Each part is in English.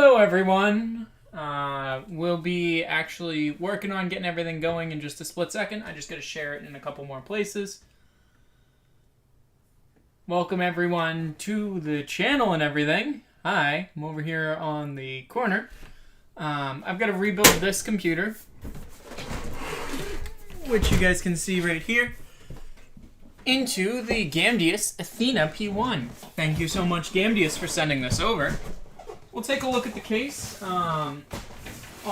Hello everyone. We'll be actually working on getting everything going in just a split second. I just got to share it in a couple more places. Welcome everyone to the channel and everything. Hi, I'm over here on the corner. I've got to rebuild this computer, which you guys can see right here, into the Gamdius Athena P1. Thank you so much, Gamdius, for sending this over. We'll take a look at the case. I'll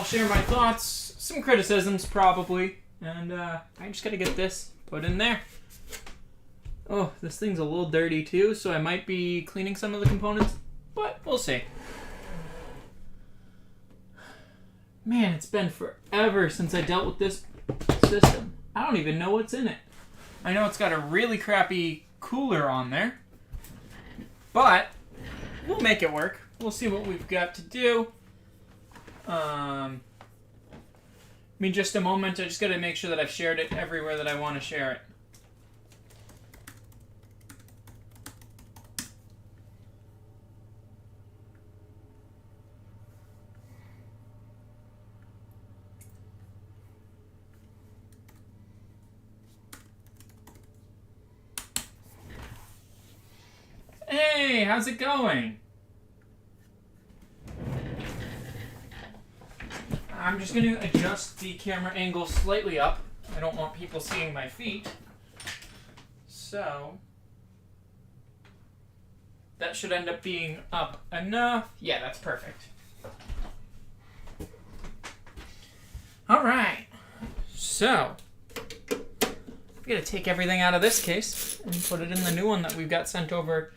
share my thoughts, some criticisms probably, and I just gotta get this put in there. Oh, this thing's a little dirty too, so I might be cleaning some of the components, but we'll see. Man, it's been forever since I dealt with this system. I don't even know what's in it. I know it's got a really crappy cooler on there, but we'll make it work. We'll see what we've got to do. Just a moment. I just got to make sure that I've shared it everywhere that I want to share it. Hey, how's it going? I'm just going to adjust the camera angle slightly up. I don't want people seeing my feet. So, that should end up being up enough. Yeah, that's perfect. Alright. So, we got to take everything out of this case and put it in the new one that we've got sent over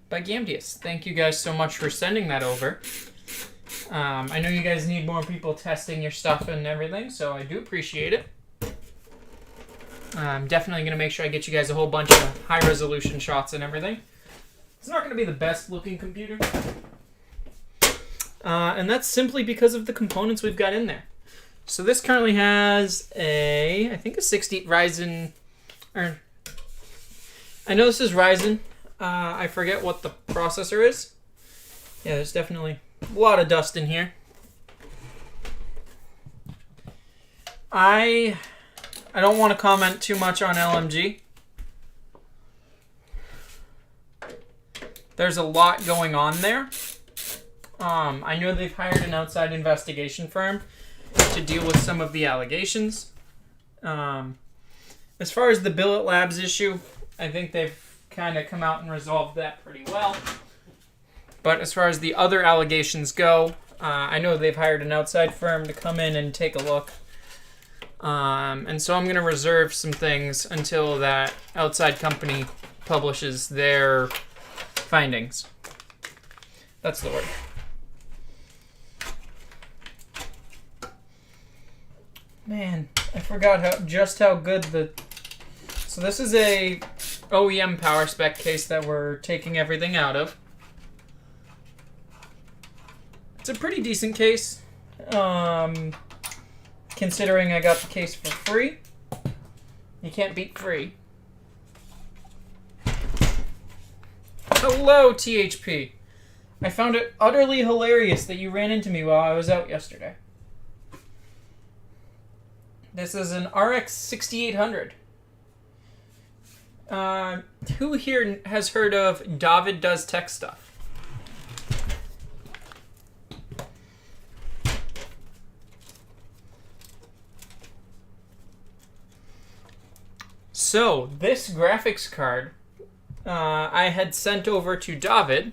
by Gamdius. Thank you guys so much for sending that over. I know you guys need more people testing your stuff and everything, so I do appreciate it. I'm definitely going to make sure I get you guys a whole bunch of high-resolution shots and everything. It's not going to be the best-looking computer. And that's simply because of the components we've got in there. So this currently has I think a 60 Ryzen... I know this is Ryzen. I forget what the processor is. Yeah, there's definitely a lot of dust in here. I don't want to comment too much on LMG. There's a lot going on there. I know they've hired an outside investigation firm to deal with some of the allegations. As far as the Billet Labs issue, I think they've kind of come out and resolved that pretty well. But as far as the other allegations go, I know they've hired an outside firm to come in and take a look. And so I'm going to reserve some things until that outside company publishes their findings. That's the word. Man, I forgot just how good the... So this is a OEM power spec case that we're taking everything out of. It's a pretty decent case, considering I got the case for free. You can't beat free. Hello, THP. I found it utterly hilarious that you ran into me while I was out yesterday. This is an RX 6800. Who here has heard of David Does Tech Stuff? So, this graphics card, I had sent over to David,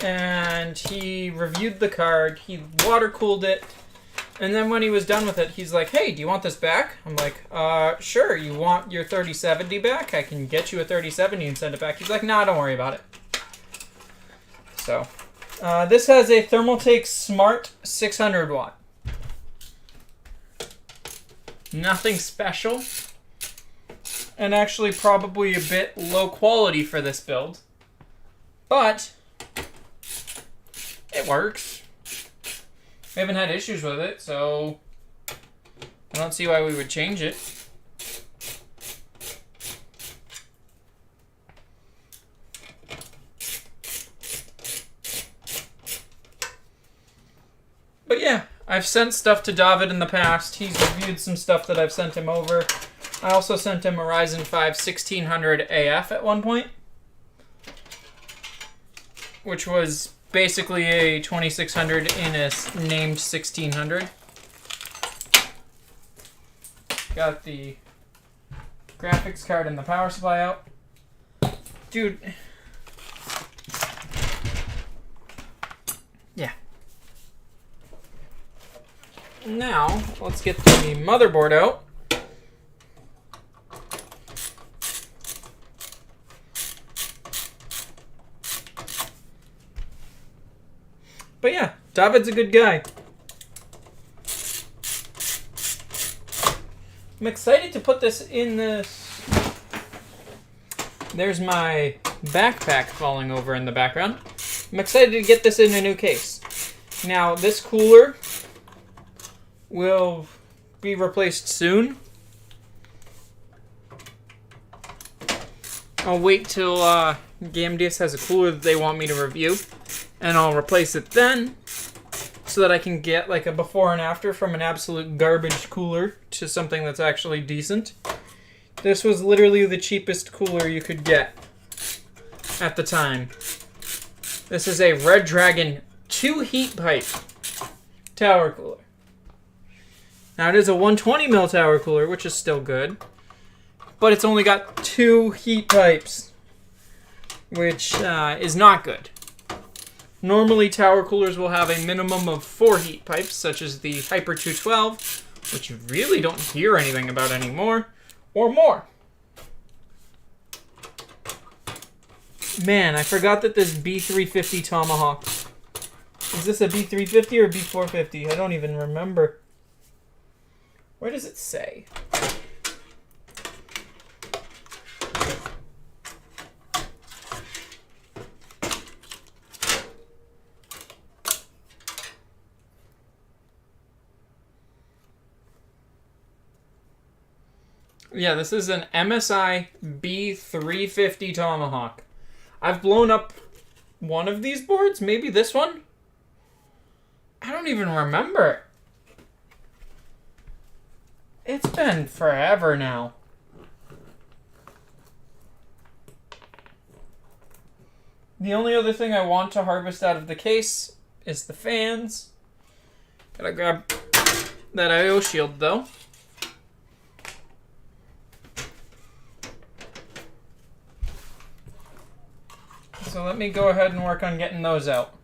and he reviewed the card, he water-cooled it, and then when he was done with it, he's like, hey, do you want this back? I'm like, sure, you want your 3070 back? I can get you a 3070 and send it back. He's like, nah, don't worry about it. So, this has a Thermaltake Smart 600 watt. Nothing special. And actually probably a bit low quality for this build. But it works. We haven't had issues with it, so I don't see why we would change it. I've sent stuff to David in the past. He's reviewed some stuff that I've sent him over. I also sent him a Ryzen 5 1600 AF at one point, which was basically a 2600 in a named 1600. Got the graphics card and the power supply out. Dude. Yeah. Now, let's get the motherboard out. But yeah, David's a good guy. I'm excited to put this in this. There's my backpack falling over in the background. I'm excited to get this in a new case. Now, this cooler will be replaced soon. I'll wait till GameDS has a cooler that they want me to review, and I'll replace it then, so that I can get like a before and after from an absolute garbage cooler to something that's actually decent. This was literally the cheapest cooler you could get at the time. This is a Red Dragon 2 heat pipe tower cooler. Now it is a 120mm tower cooler, which is still good, but it's only got 2 heat pipes, which is not good. Normally, tower coolers will have a minimum of 4 heat pipes, such as the Hyper 212, which you really don't hear anything about anymore, or more. Man, I forgot that this B350 Tomahawk. Is this a B350 or B450? I don't even remember. Where does it say? Yeah, this is an MSI B350 Tomahawk. I've blown up one of these boards, maybe this one? I don't even remember. It's been forever now. The only other thing I want to harvest out of the case is the fans. Gotta grab that I/O shield though. So let me go ahead and work on getting those out.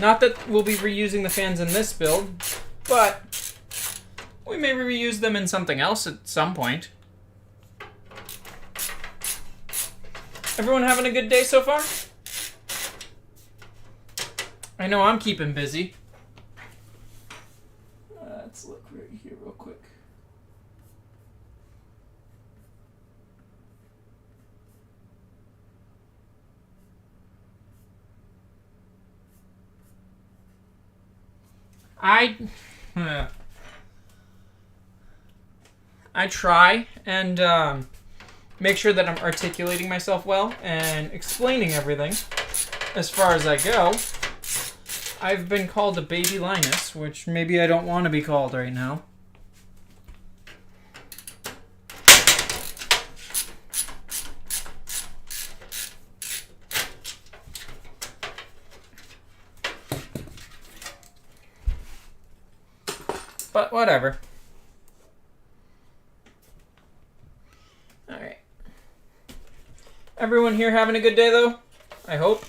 Not that we'll be reusing the fans in this build, but we may reuse them in something else at some point. Everyone having a good day so far? I know I'm keeping busy. Let's look right here real quick. I try and make sure that I'm articulating myself well and explaining everything as far as I go. I've been called a baby Linus, which maybe I don't want to be called right now. But whatever. Alright. Everyone here having a good day, though? I hope.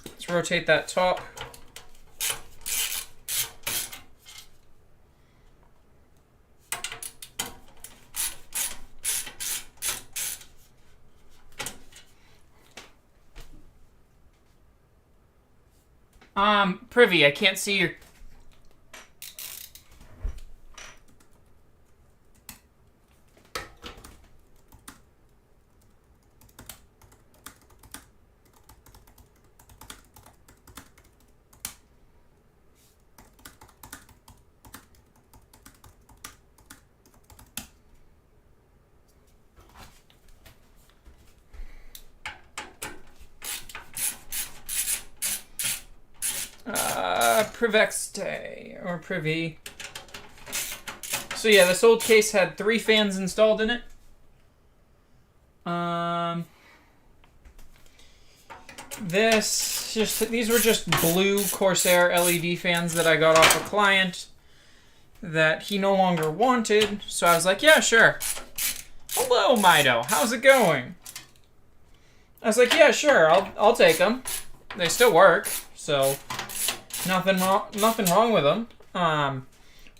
Let's rotate that top. Privy, I can't see your... Privexte, or Privy. So yeah, this old case had 3 fans installed in it. These were just blue Corsair LED fans that I got off a client that he no longer wanted. So I was like, yeah, sure. Hello, Mido. How's it going? I was like, yeah, sure. I'll take them. They still work, so nothing wrong with them.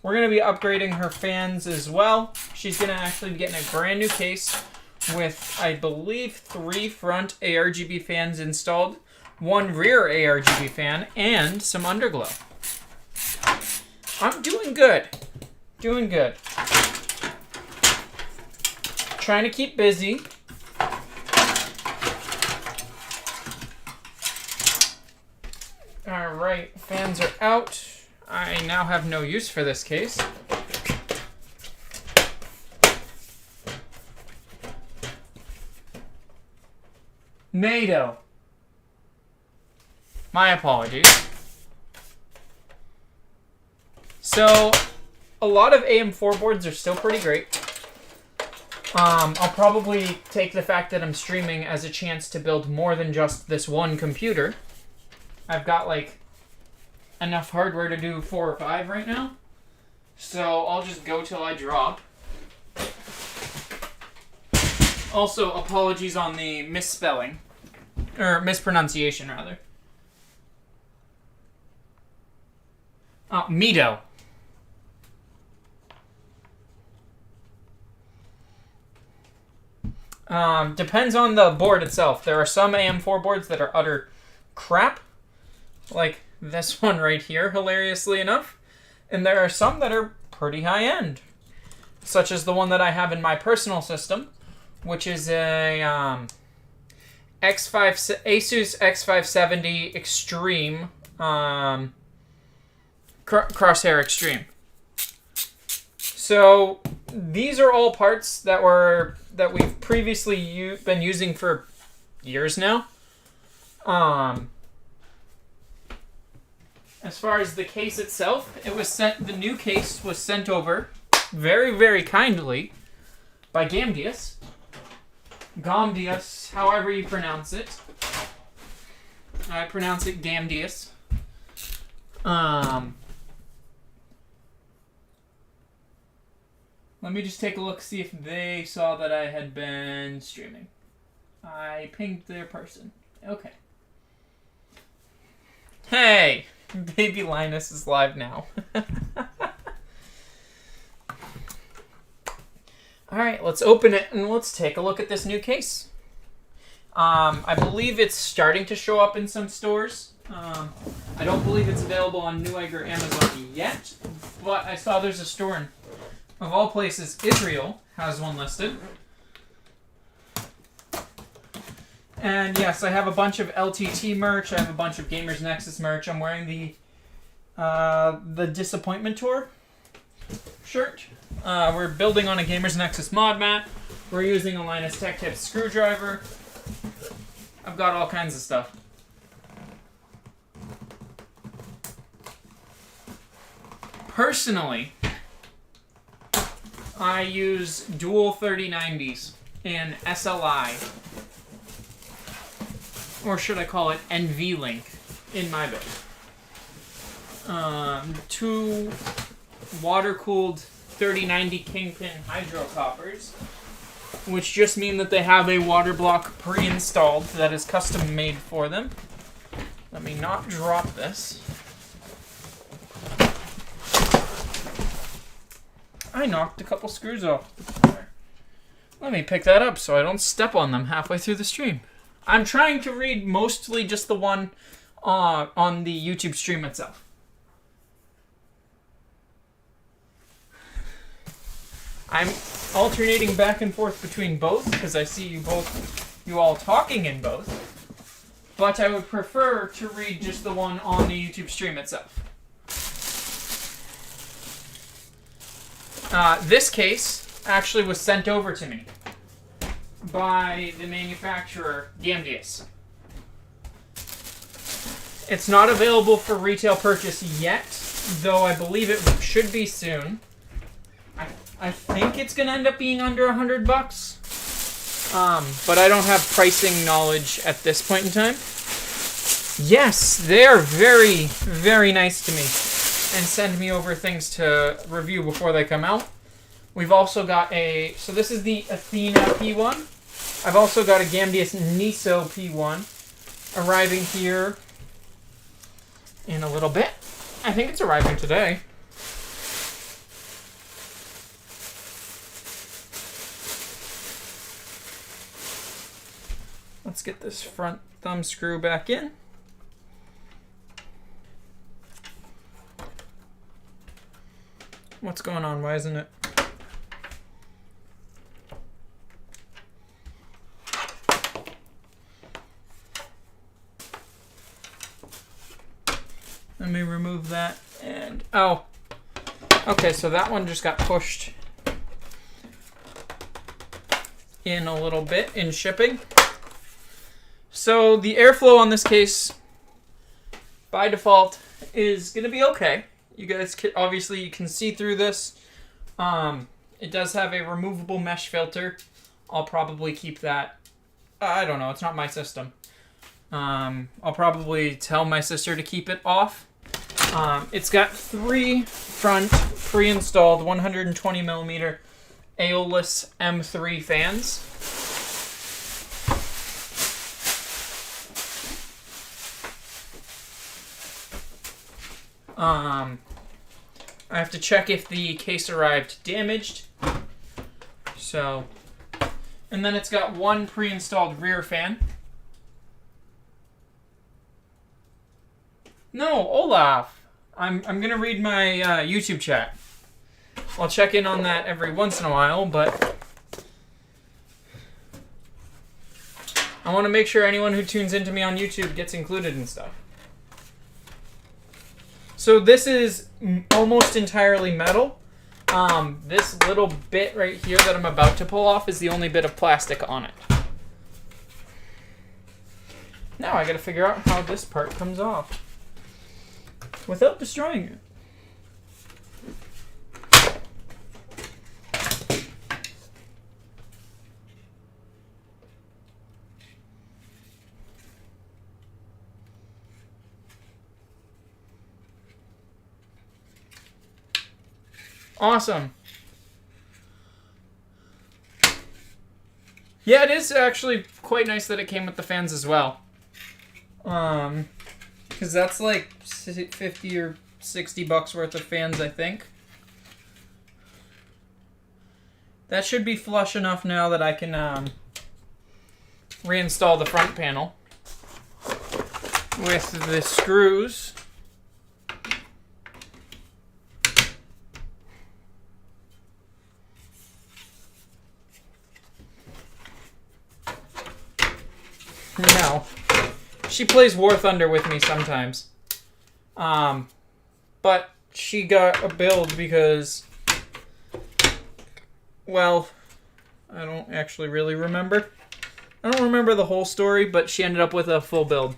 We're gonna be upgrading her fans as well. She's gonna actually be getting a brand new case with, I believe, 3 front ARGB fans installed, 1 rear ARGB fan, and some underglow. I'm doing good. Doing good. Trying to keep busy. Alright, fans are out. I now have no use for this case. NATO. My apologies. So, a lot of AM4 boards are still pretty great. I'll probably take the fact that I'm streaming as a chance to build more than just this one computer. I've got, like, enough hardware to do 4 or 5 right now. So, I'll just go till I drop. Also, apologies on the misspelling. Or mispronunciation, rather. Mido. Depends on the board itself. There are some AM4 boards that are utter crap. Like this one right here, hilariously enough. And there are some that are pretty high-end. Such as the one that I have in my personal system, which is a Asus X570 Extreme, Crosshair Extreme. So these are all parts that we've previously been using for years now. As far as the case itself, the new case was sent over very, very kindly by Gamdius. Gamdius, however you pronounce it. I pronounce it Gamdius. Let me just take a look, see if they saw that I had been streaming. I pinged their person. Okay. Hey! Baby Linus is live now. Alright, let's open it and let's take a look at this new case. I believe it's starting to show up in some stores. I don't believe it's available on Newegg or Amazon yet, but I saw there's a store in, of all places, Israel has one listed. And yes, I have a bunch of LTT merch. I have a bunch of Gamers Nexus merch. I'm wearing the Disappointment Tour shirt. We're building on a Gamers Nexus mod mat. We're using a Linus Tech Tips screwdriver. I've got all kinds of stuff. Personally, I use dual 3090s in SLI. Or should I call it NVLink in my build. 2 water-cooled 3090 Kingpin Hydro Coppers, which just mean that they have a water block pre-installed that is custom made for them. Let me not drop this. I knocked a couple screws off. Let me pick that up so I don't step on them halfway through the stream. I'm trying to read mostly just the one on the YouTube stream itself. I'm alternating back and forth between both because I see you all talking in both. But I would prefer to read just the one on the YouTube stream itself. This case actually was sent over to me by the manufacturer, Gamdius. It's not available for retail purchase yet, though I believe it should be soon. I think it's going to end up being under $100. But I don't have pricing knowledge at this point in time. Yes, they are very, very nice to me and send me over things to review before they come out. We've also got so this is the Athena P1. I've also got a Gamdius Niso P1 arriving here in a little bit. I think it's arriving today. Let's get this front thumb screw back in. What's going on? Why isn't it? Let me remove that and... Oh. Okay, so that one just got pushed in a little bit in shipping. So the airflow on this case, by default, is going to be okay. You guys can, obviously you can see through this. It does have a removable mesh filter. I'll probably keep that. I don't know. It's not my system. I'll probably tell my sister to keep it off. It's got 3 front pre-installed 120mm Aeolus M3 fans. I have to check if the case arrived damaged. So, and then it's got 1 pre-installed rear fan. No, Olaf. I'm gonna read my YouTube chat. I'll check in on that every once in a while, but I want to make sure anyone who tunes into me on YouTube gets included and stuff. So this is almost entirely metal. This little bit right here that I'm about to pull off is the only bit of plastic on it. Now I gotta figure out how this part comes off without destroying it. Awesome. Yeah, it is actually quite nice that it came with the fans as well. Because that's like 50 or 60 bucks worth of fans, I think. That should be flush enough now that I can reinstall the front panel with the screws. No. She plays War Thunder with me sometimes. But she got a build because, well, I don't actually really remember. I don't remember the whole story, but she ended up with a full build.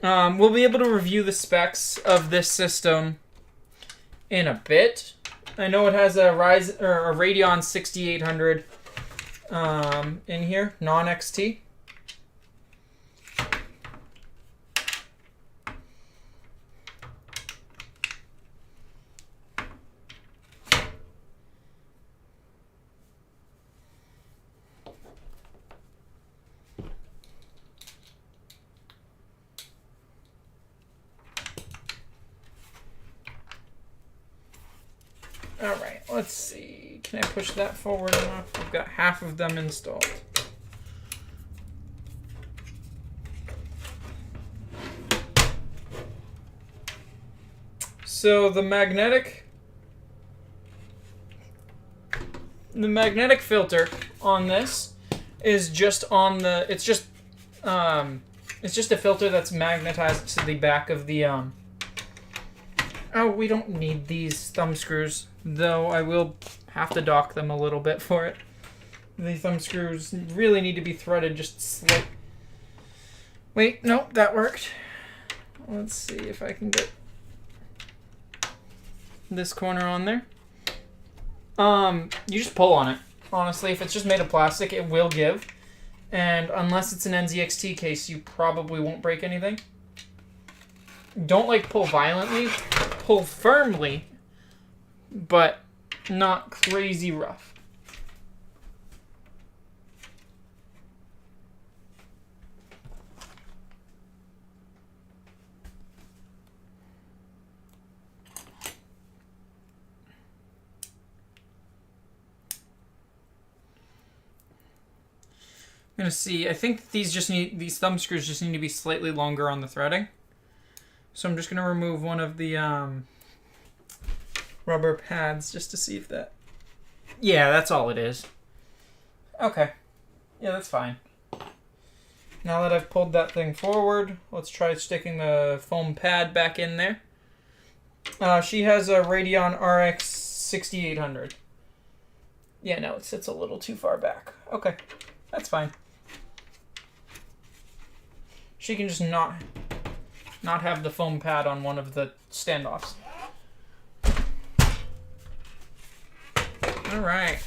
We'll be able to review the specs of this system in a bit. I know it has a Radeon 6800 in here, non-XT. Alright, let's see. Can I push that forward enough? I've got half of them installed. So the magnetic filter on this is just on the, it's just a filter that's magnetized to the back of the oh, we don't need these thumb screws, though I will have to dock them a little bit for it. The thumb screws really need to be threaded just slight. Wait, nope, that worked. Let's see if I can get this corner on there. You just pull on it. Honestly, if it's just made of plastic, it will give. And unless it's an NZXT case, you probably won't break anything. Don't pull violently. Pull firmly, but not crazy rough. I'm gonna see. I think these thumb screws just need to be slightly longer on the threading. So I'm just gonna remove one of the rubber pads just to see if that. Yeah, that's all it is. Okay. Yeah, that's fine. Now that I've pulled that thing forward, let's try sticking the foam pad back in there. She has a Radeon RX 6800. Yeah, no, it sits a little too far back. Okay, that's fine. She can just not have the foam pad on one of the standoffs. All right.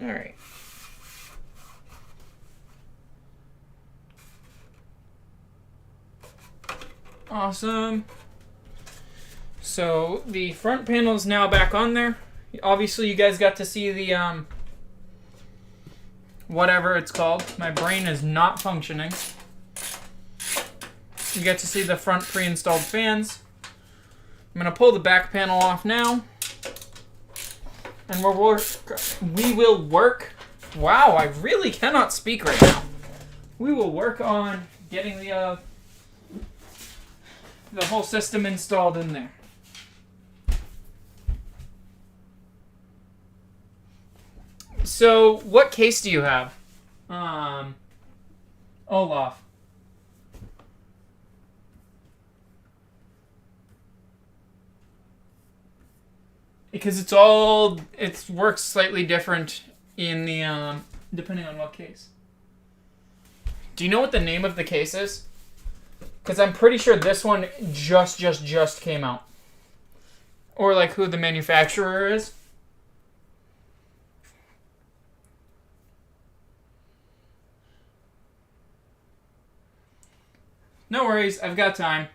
All right. Awesome. So the front panel is now back on there. Obviously, you guys got to see the whatever it's called. My brain is not functioning. You get to see the front pre-installed fans. I'm gonna pull the back panel off now, and we will work. Wow, I really cannot speak right now. We will work on getting the whole system installed in there. So, what case do you have? Olaf. Because it works slightly different in the, depending on what case. Do you know what the name of the case is? Because I'm pretty sure this one just came out. Or who the manufacturer is. No worries, I've got time.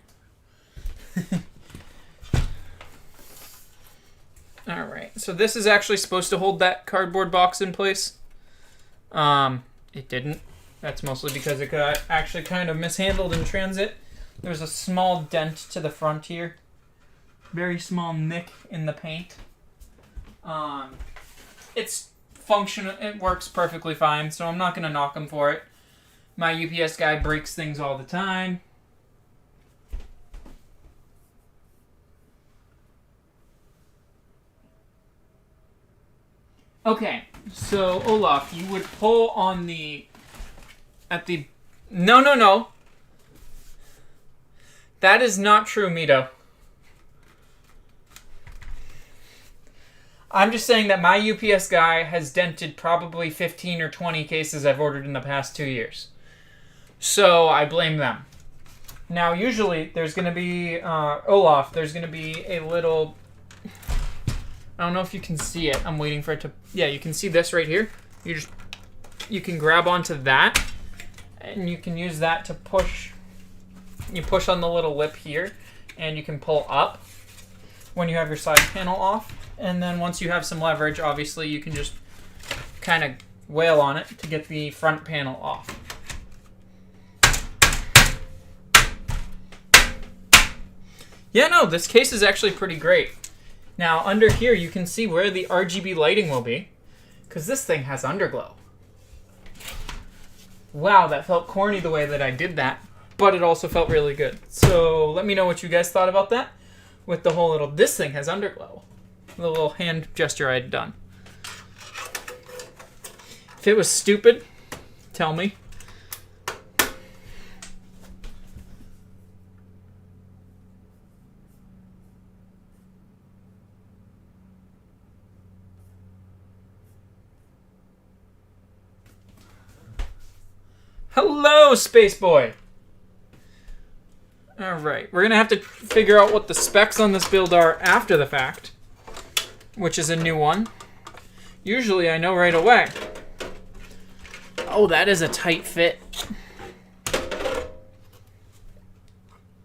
Alright, so this is actually supposed to hold that cardboard box in place. It didn't. That's mostly because it got actually kind of mishandled in transit. There's a small dent to the front here. Very small nick in the paint. It's functional. It works perfectly fine, so I'm not going to knock him for it. My UPS guy breaks things all the time. Okay, so Olaf, you would pull on No. That is not true, Mito. I'm just saying that my UPS guy has dented probably 15 or 20 cases I've ordered in the past 2 years. So I blame them. Now, usually, there's going to be, Olaf, there's going to be a little, I don't know if you can see it. I'm waiting for it to, yeah, you can see this right here. You can grab onto that, and you can use that to push. You push on the little lip here, and you can pull up when you have your side panel off. And then once you have some leverage, obviously, you can just kind of wail on it to get the front panel off. Yeah, no, this case is actually pretty great. Now, under here, you can see where the RGB lighting will be, because this thing has underglow. Wow, that felt corny the way that I did that, but it also felt really good. So let me know what you guys thought about that. with the whole little, this thing has underglow. The little hand gesture I had done. If it was stupid, tell me. Hello, Space Boy! Alright, we're going to have to figure out what the specs on this build are after the fact, which is a new one. Usually I know right away. Oh, that is a tight fit.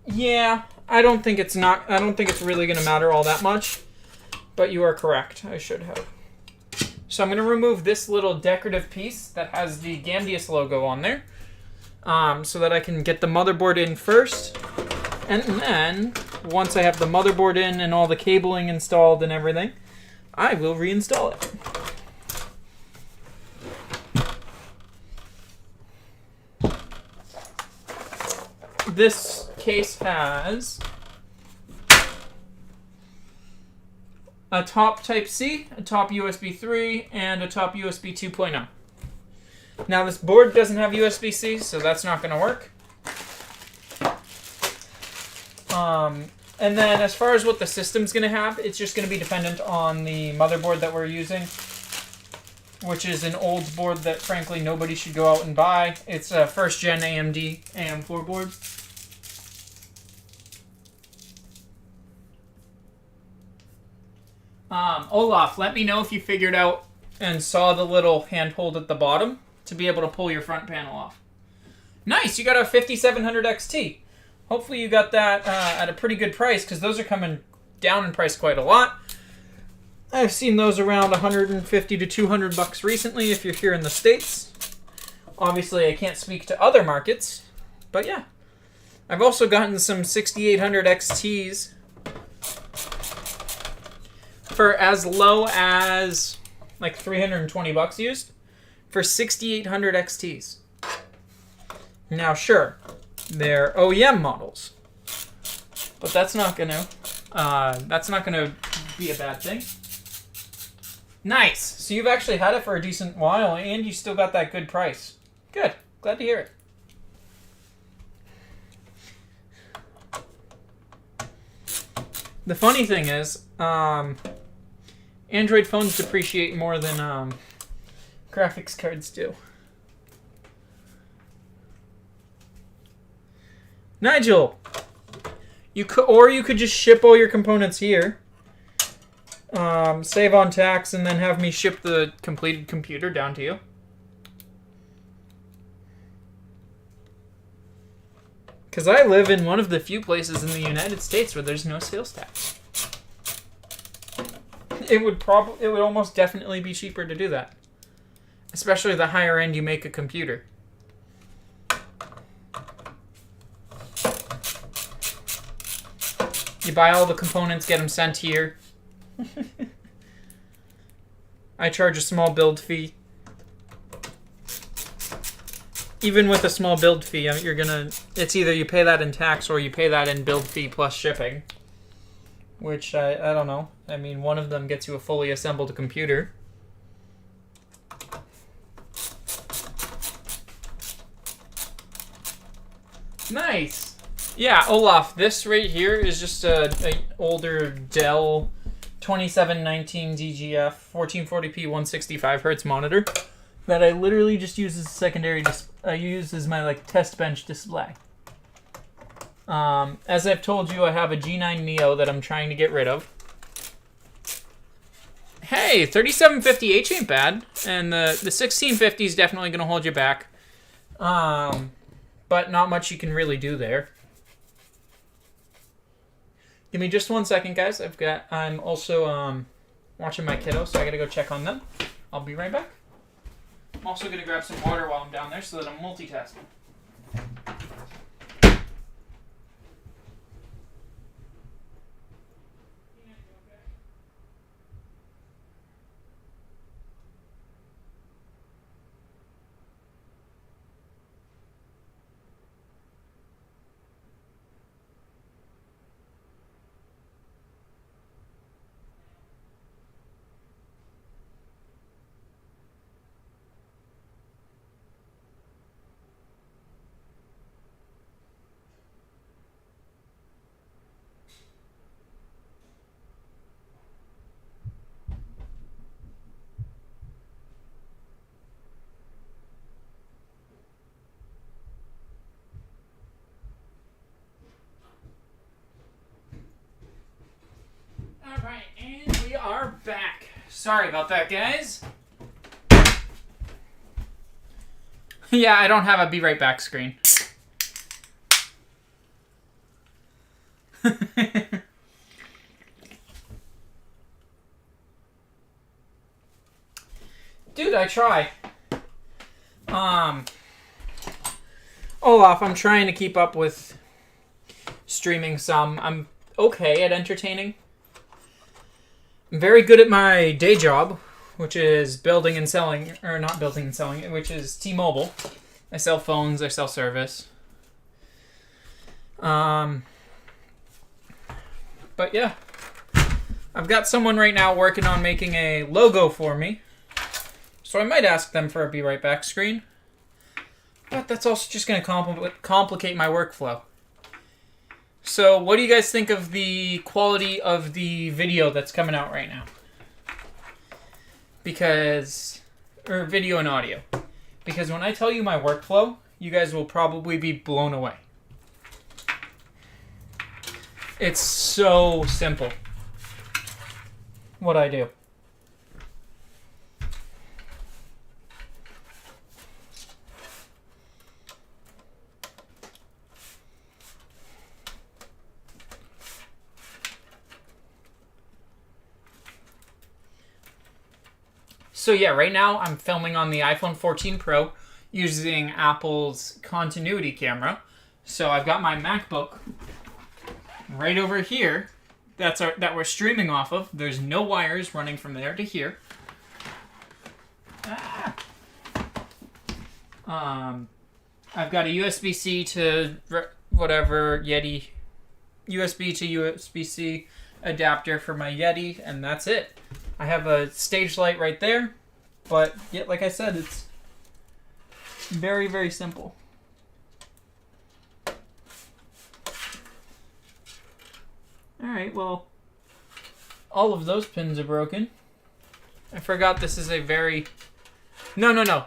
Yeah, I don't think it's really going to matter all that much, but you are correct. I should have. So I'm going to remove this little decorative piece that has the Gamdius logo on there, so that I can get the motherboard in first, and then once I have the motherboard in and all the cabling installed and everything, I will reinstall it. This case has a top Type-C, a top USB 3, and a top USB 2.0. Now this board doesn't have USB-C, so that's not going to work. And then as far as what the system's going to have, it's just going to be dependent on the motherboard that we're using, which is an old board that frankly nobody should go out and buy. It's a first gen AMD AM4 board. Olaf, let me know if you figured out and saw the little handhold at the bottom to be able to pull your front panel off. Nice, you got a 5700 XT. Hopefully you got that at a pretty good price, because those are coming down in price quite a lot. I've seen those around 150 to 200 bucks recently if you're here in the States. Obviously, I can't speak to other markets, but yeah. I've also gotten some 6800 XTs for as low as like 320 bucks used for 6800 XTs. Now, sure, they're OEM models, but that's not gonna be a bad thing. Nice. So you've actually had it for a decent while, and you still got that good price. Good. Glad to hear it. The funny thing is, Android phones depreciate more than graphics cards do. Nigel, you could just ship all your components here, save on tax, and then have me ship the completed computer down to you. Because I live in one of the few places in the United States where there's no sales tax. It would almost definitely be cheaper to do that, especially the higher end you make a computer. You buy all the components, get them sent here. I charge a small build fee. Even with a small build fee, it's either you pay that in tax or you pay that in build fee plus shipping. Which, I don't know. I mean, one of them gets you a fully assembled computer. Nice! Yeah, Olaf, this right here is just an older Dell 2719 DGF 1440p 165Hz monitor that I literally just use as a secondary I use as my test bench display. As I've told you, I have a G9 Neo that I'm trying to get rid of. Hey, 3750H ain't bad, and the 1650 is definitely going to hold you back. But not much you can really do there. Give me just 1 second, guys. I'm also watching my kiddos, so I gotta go check on them. I'll be right back. I'm also gonna grab some water while I'm down there so that I'm multitasking. Sorry about that, guys. Yeah, I don't have a be right back screen. Dude, I try. Olaf, I'm trying to keep up with streaming some. I'm okay at entertaining. I'm very good at my day job, which is building and selling, or not building and selling, which is T-Mobile. I sell phones, I sell service. But yeah. I've got someone right now working on making a logo for me. So I might ask them for a be right back screen. But that's also just going to complicate my workflow. So what do you guys think of the quality of the video that's coming out right now? Or video and audio. Because when I tell you my workflow, you guys will probably be blown away. It's so simple what I do. So yeah, right now I'm filming on the iPhone 14 Pro using Apple's continuity camera. So I've got my MacBook right over here that we're streaming off of. There's no wires running from there to here. I've got a USB-C to whatever Yeti, USB to USB-C adapter for my Yeti, and that's it. I have a stage light right there, but yeah, like I said, it's very, very simple. Alright, well, all of those pins are broken. I forgot this is a very... No.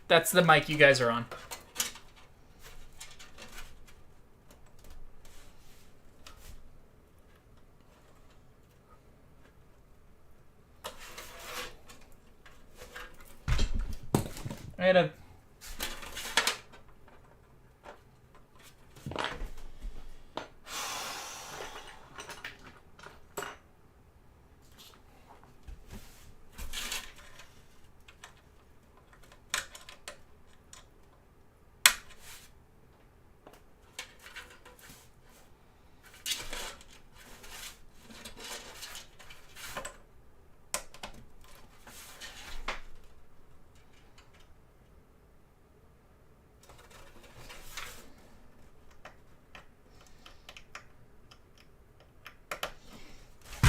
That's the mic you guys are on. I had a...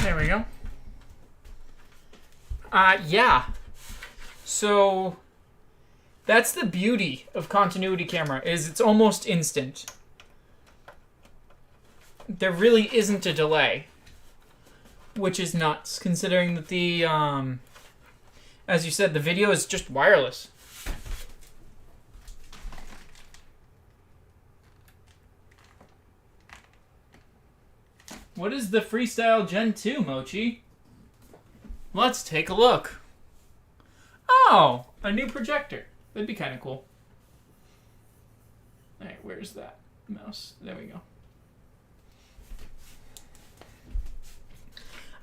There we go. Yeah. So that's the beauty of continuity camera, is it's almost instant. There really isn't a delay, which is nuts, considering that the, as you said, the video is just wireless. What is the Freestyle Gen 2, Mochi? Let's take a look. Oh, a new projector. That'd be kind of cool. Alright, where's that mouse? There we go.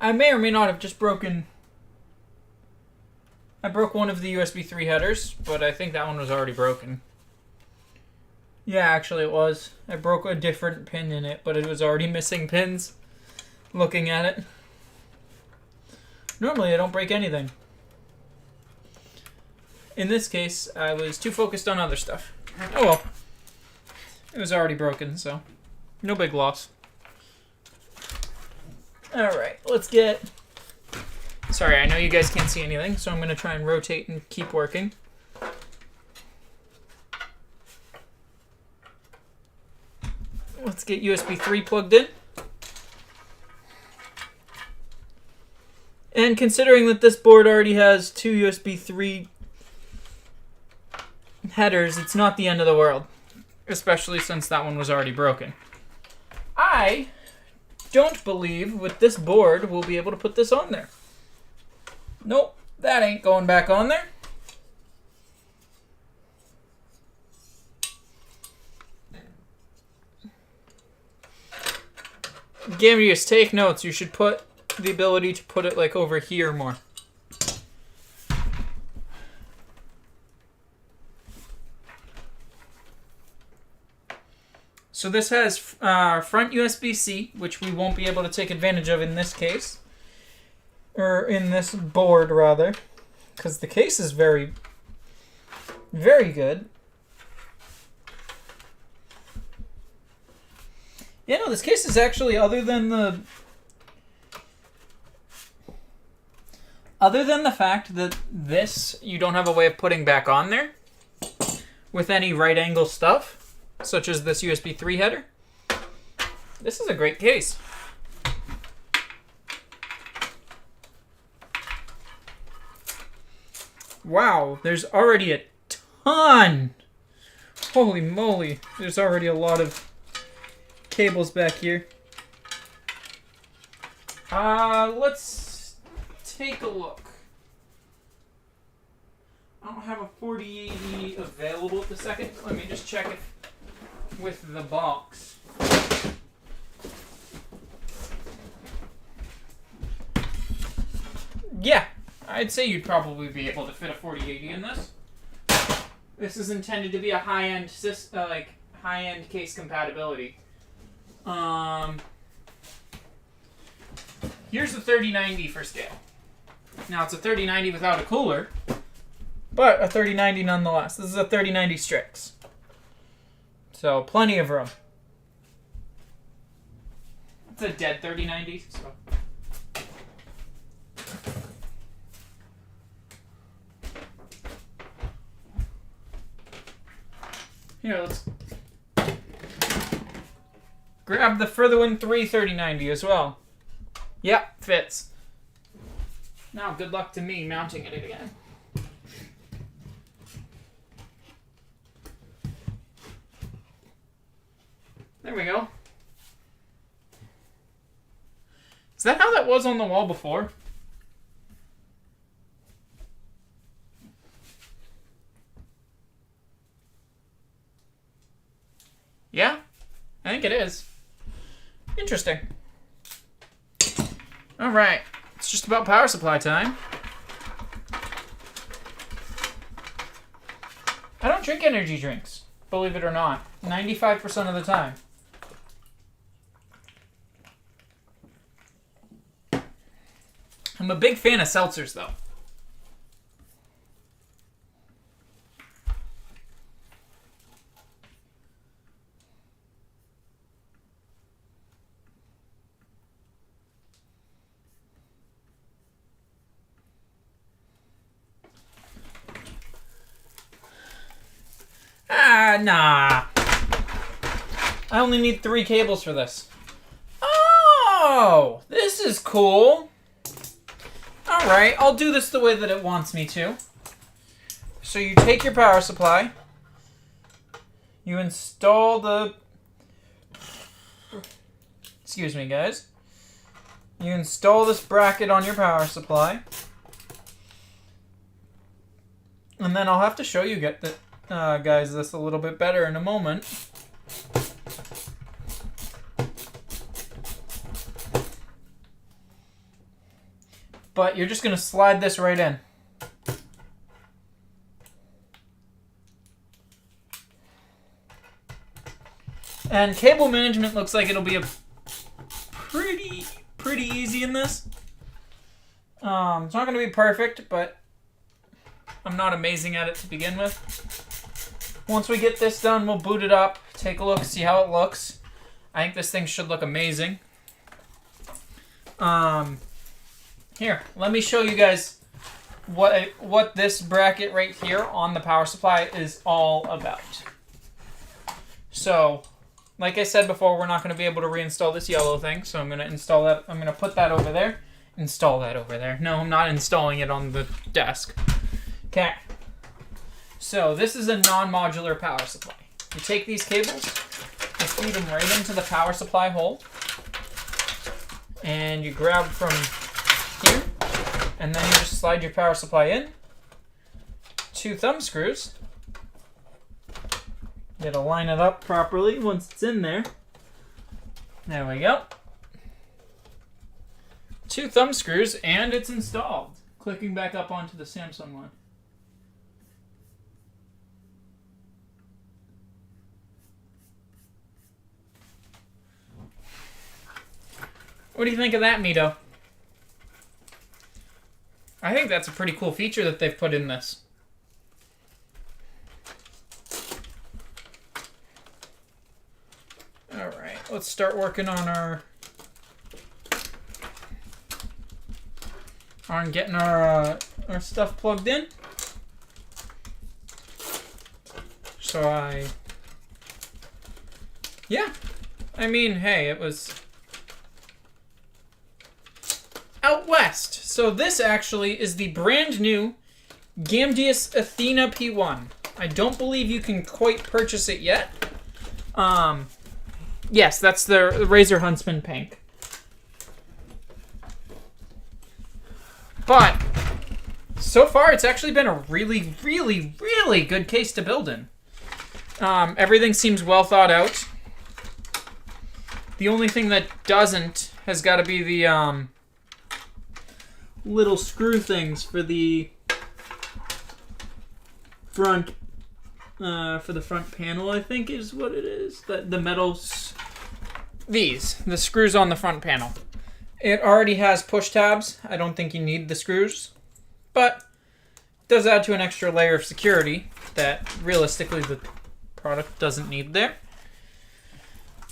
I may or may not have just broken... I broke one of the USB 3 headers, but I think that one was already broken. Yeah, actually it was. I broke a different pin in it, but it was already missing pins. Looking at it. Normally I don't break anything. In this case, I was too focused on other stuff. Oh well. It was already broken, so no big loss. Alright, let's get... Sorry, I know you guys can't see anything, so I'm going to try and rotate and keep working. Let's get USB 3 plugged in. And considering that this board already has two USB 3 headers, it's not the end of the world. Especially since that one was already broken. I don't believe with this board we'll be able to put this on there. Nope, that ain't going back on there. Gamdius, take notes. You should put the ability to put it like over here more. So this has front USB-C, which we won't be able to take advantage of in this case. Or in this board, rather. Because the case is very, very good. Yeah, no, this case is actually, other than the fact that this, you don't have a way of putting back on there with any right angle stuff, such as this USB 3 header, this is a great case. Wow, there's already a ton. Holy moly, there's already a lot of cables back here. Let's take a look. I don't have a 4080 available at the second. Let me just check it with the box. Yeah, I'd say you'd probably be able to fit a 4080 in this. This is intended to be a high-end high-end case compatibility. Here's the 3090 for scale. Now it's a 3090 without a cooler, but a 3090 nonetheless. This is a 3090 Strix. So plenty of room. It's a dead 3090, so. Here, let's grab the Furtherwind 3 3090 as well. Yep, fits. Now, good luck to me mounting it again. There we go. Is that how that was on the wall before? Yeah, I think it is. Interesting. All right, it's just about power supply time. I don't drink energy drinks, believe it or not, 95% of the time. I'm a big fan of seltzers, though. Nah. I only need 3 cables for this. Oh, this is cool. Alright, I'll do this the way that it wants me to. So you take your power supply. You install the... Excuse me, guys. You install this bracket on your power supply. And then I'll have to show you guys this a little bit better in a moment. But you're just going to slide this right in. And cable management looks like it'll be a pretty easy in this. It's not going to be perfect, but I'm not amazing at it to begin with. Once we get this done, we'll boot it up, take a look, see how it looks. I think this thing should look amazing. Here, let me show you guys what this bracket right here on the power supply is all about. So, like I said before, we're not going to be able to reinstall this yellow thing, so I'm going to install that. I'm going to put that over there. Install that over there. No, I'm not installing it on the desk. Okay. So, this is a non-modular power supply. You take these cables, you feed them right into the power supply hole. And you grab from here, and then you just slide your power supply in. 2 thumb screws. You gotta line it up properly once it's in there. There we go. 2 thumb screws, and it's installed. Clicking back up onto the Samsung one. What do you think of that, Mito? I think that's a pretty cool feature that they've put in this. Alright, let's start working on getting our stuff plugged in. Yeah. I mean, hey, it was out west. So this actually is the brand new Gamdius Athena P1. I don't believe you can quite purchase it yet. Yes, that's the Razer Huntsman Pink. But so far, it's actually been a really, really, really good case to build in. Everything seems well thought out. The only thing that doesn't has got to be the little screw things for the front panel, I think is what it is. The metals. The screws on the front panel. It already has push tabs. I don't think you need the screws, but it does add to an extra layer of security that realistically the product doesn't need there.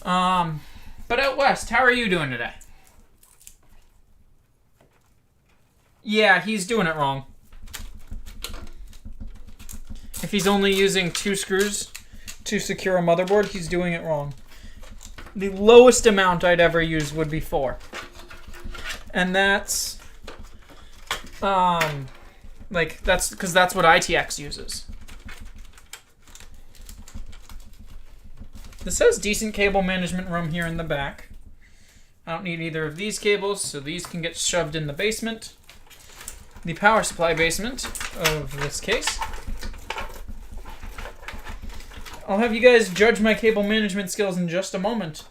But out west, how are you doing today? Yeah, he's doing it wrong. If he's only using 2 screws to secure a motherboard, he's doing it wrong. The lowest amount I'd ever use would be 4. And that's because that's what ITX uses. This has decent cable management room here in the back. I don't need either of these cables, so these can get shoved in the basement. The power supply basement of this case. I'll have you guys judge my cable management skills in just a moment.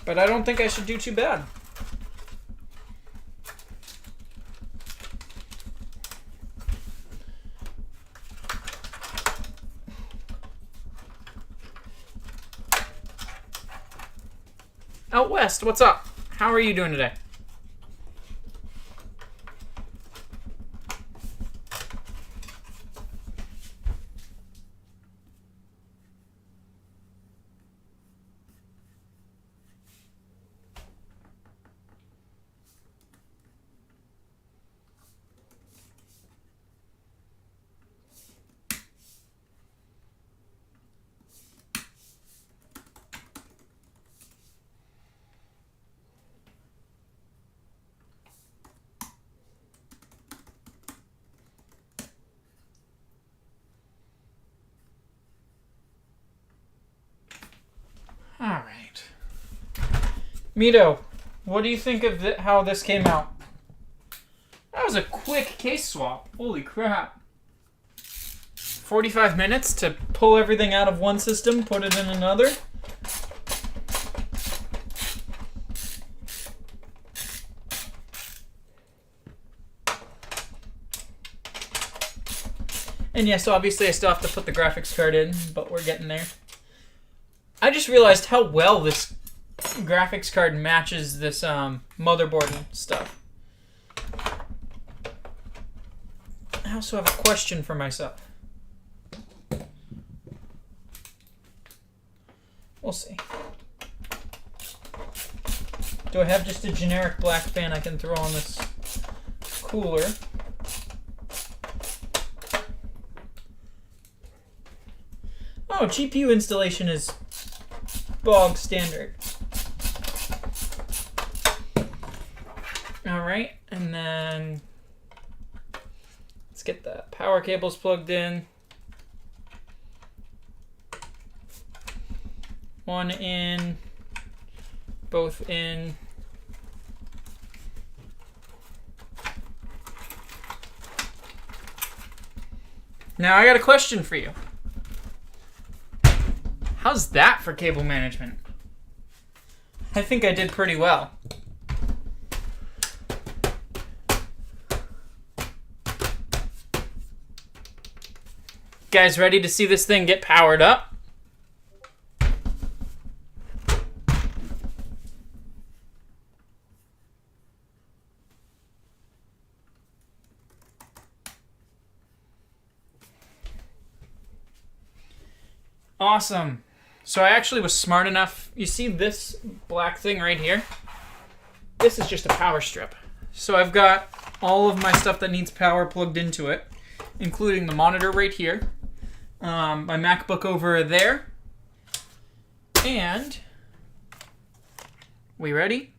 But I don't think I should do too bad. Out west, what's up? How are you doing today? Alright. Mito, what do you think of how this came out? That was a quick case swap. Holy crap. 45 minutes to pull everything out of one system, put it in another. And yes, obviously I still have to put the graphics card in, but we're getting there. I just realized how well this graphics card matches this motherboard and stuff. I also have a question for myself. We'll see. Do I have just a generic black fan I can throw on this cooler? Oh, GPU installation is bog standard. Alright, and then let's get the power cables plugged in. One in, both in. Now I got a question for you. How's that for cable management? I think I did pretty well. Guys, ready to see this thing get powered up? Awesome. So I actually was smart enough. You see this black thing right here? This is just a power strip. So I've got all of my stuff that needs power plugged into it, including the monitor right here, my MacBook over there, and we ready?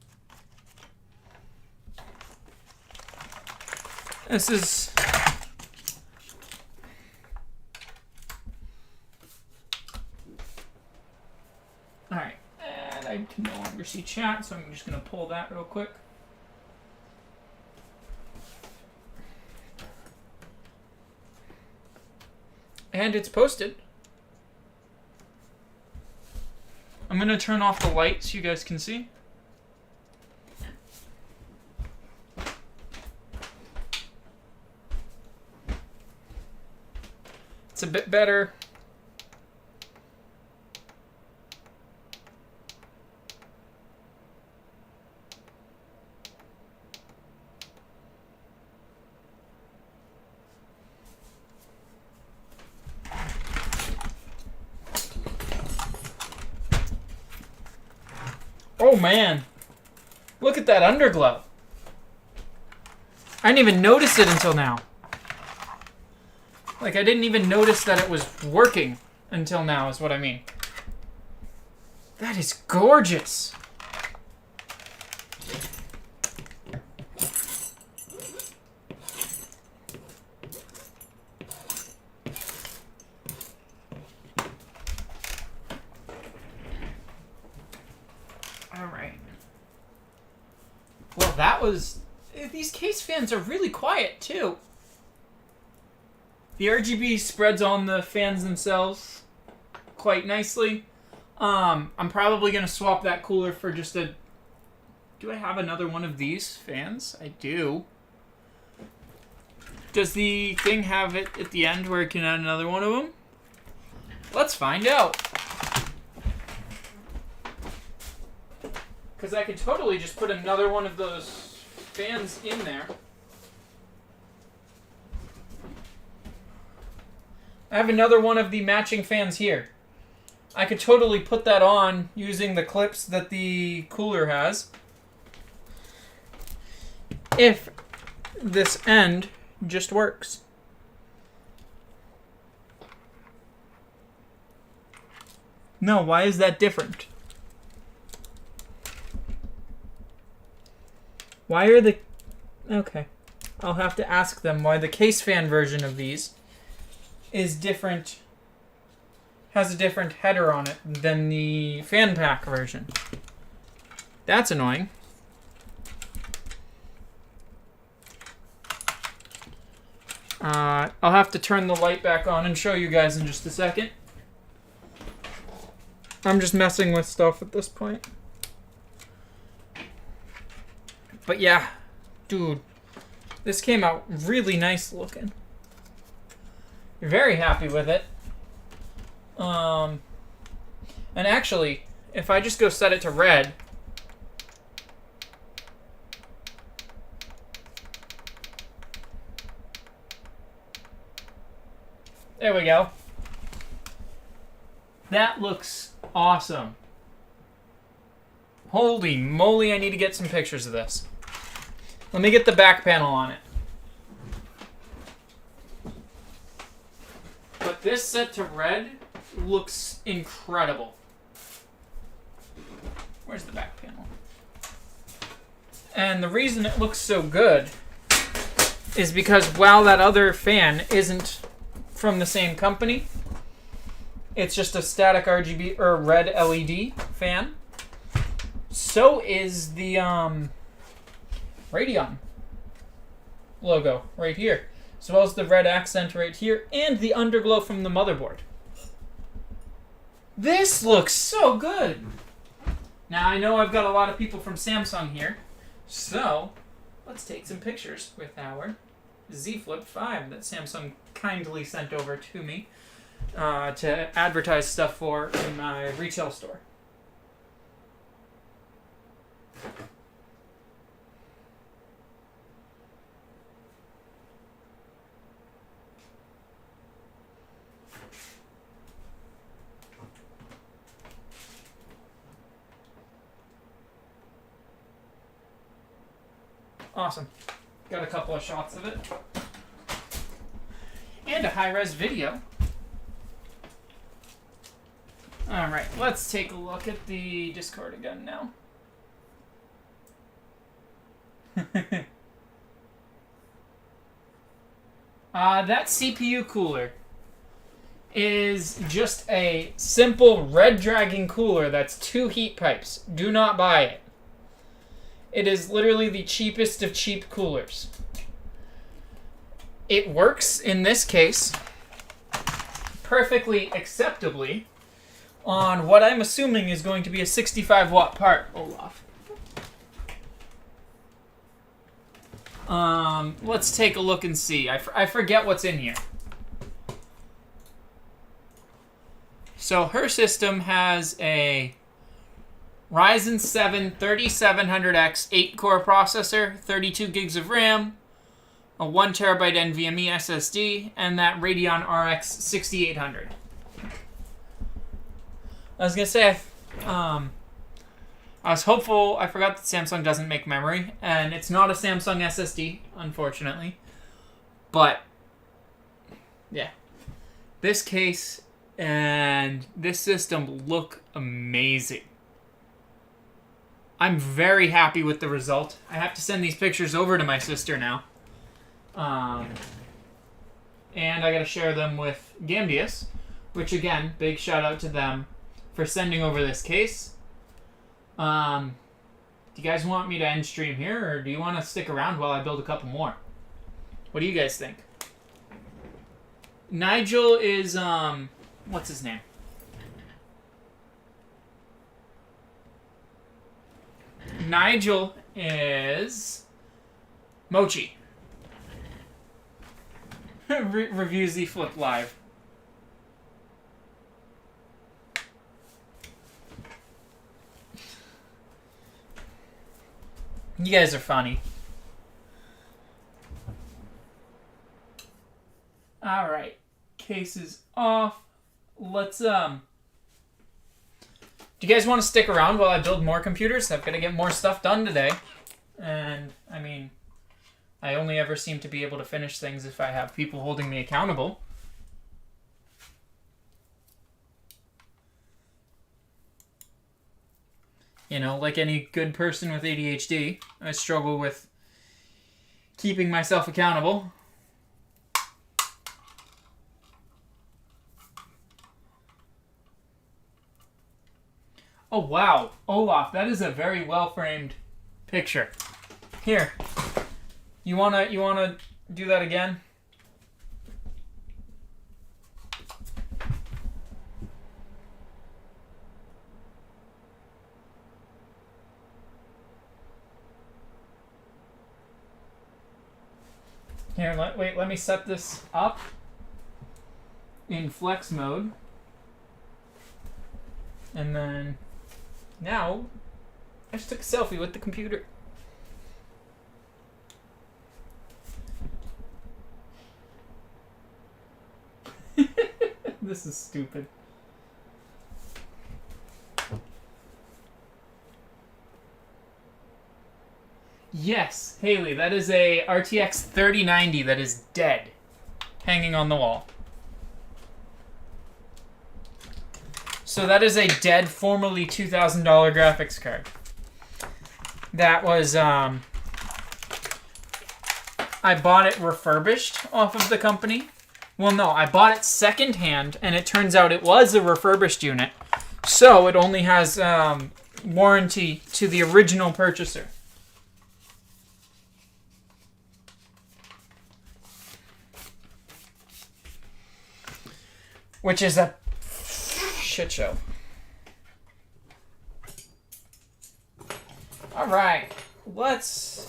This is all right, and I can no longer see chat, so I'm just gonna pull that real quick. And it's posted. I'm going to turn off the light so you guys can see. It's a bit better. Oh man, look at that underglow. I didn't even notice it until now. Like, I didn't even notice that it was working until now, is what I mean. That is gorgeous. Well, that was... These case fans are really quiet, too. The RGB spreads on the fans themselves quite nicely. I'm probably going to swap that cooler for just a... Do I have another one of these fans? I do. Does the thing have it at the end where it can add another one of them? Let's find out. Because I could totally just put another one of those fans in there. I have another one of the matching fans here. I could totally put that on using the clips that the cooler has. If this end just works. No, why is that different? Why are the... Okay. I'll have to ask them why the case fan version of these is different, has a different header on it than the fan pack version. That's annoying. I'll have to turn the light back on and show you guys in just a second. I'm just messing with stuff at this point. But yeah, dude, this came out really nice looking. Very happy with it. And actually, if I just go set it to red, there we go. That looks awesome. Holy moly, I need to get some pictures of this. Let me get the back panel on it. But this set to red looks incredible. Where's the back panel? And the reason it looks so good is because while that other fan isn't from the same company, it's just a static RGB or red LED fan. So is the Radeon logo right here. as well as the red accent right here, and the underglow from the motherboard. This looks so good! Now, I know I've got a lot of people from Samsung here, so let's take some pictures with our Z Flip 5 that Samsung kindly sent over to me to advertise stuff for in my retail store. Awesome. Got a couple of shots of it. And a high-res video. Alright, let's take a look at the Discord again now. That CPU cooler is just a simple Red Dragon cooler that's 2 heat pipes. Do not buy it. It is literally the cheapest of cheap coolers. It works, in this case, perfectly acceptably on what I'm assuming is going to be a 65-watt part, Olaf. Let's take a look and see. I forget what's in here. So her system has a Ryzen 7 3700X 8-core processor, 32 gigs of RAM, a 1TB NVMe SSD, and that Radeon RX 6800. I was going to say, I was hopeful. I forgot that Samsung doesn't make memory, and it's not a Samsung SSD, unfortunately. But, yeah. This case and this system look amazing. I'm very happy with the result. I have to send these pictures over to my sister now. And I gotta share them with Gamdius, which again, big shout out to them for sending over this case. Do you guys want me to end stream here, or do you want to stick around while I build a couple more? What do you guys think? Nigel is, what's his name? Nigel is Mochi. Review Z Flip Live. You guys are funny. Alright. Case is off. Let's, Do you guys want to stick around while I build more computers? I've got to get more stuff done today. And, I mean, I only ever seem to be able to finish things if I have people holding me accountable. You know, like any good person with ADHD, I struggle with keeping myself accountable. Oh, wow. Olaf, that is a very well-framed picture. Here. You wanna do that again? Here, let me set this up in flex mode. And then, now, I just took a selfie with the computer. This is stupid. Yes, Haley, that is a RTX 3090 that is dead, hanging on the wall. So that is a dead, formerly $2,000 graphics card. That was, I bought it refurbished off of the company. Well, no, I bought it secondhand, and it turns out it was a refurbished unit. So it only has warranty to the original purchaser. which is a shit show. Alright,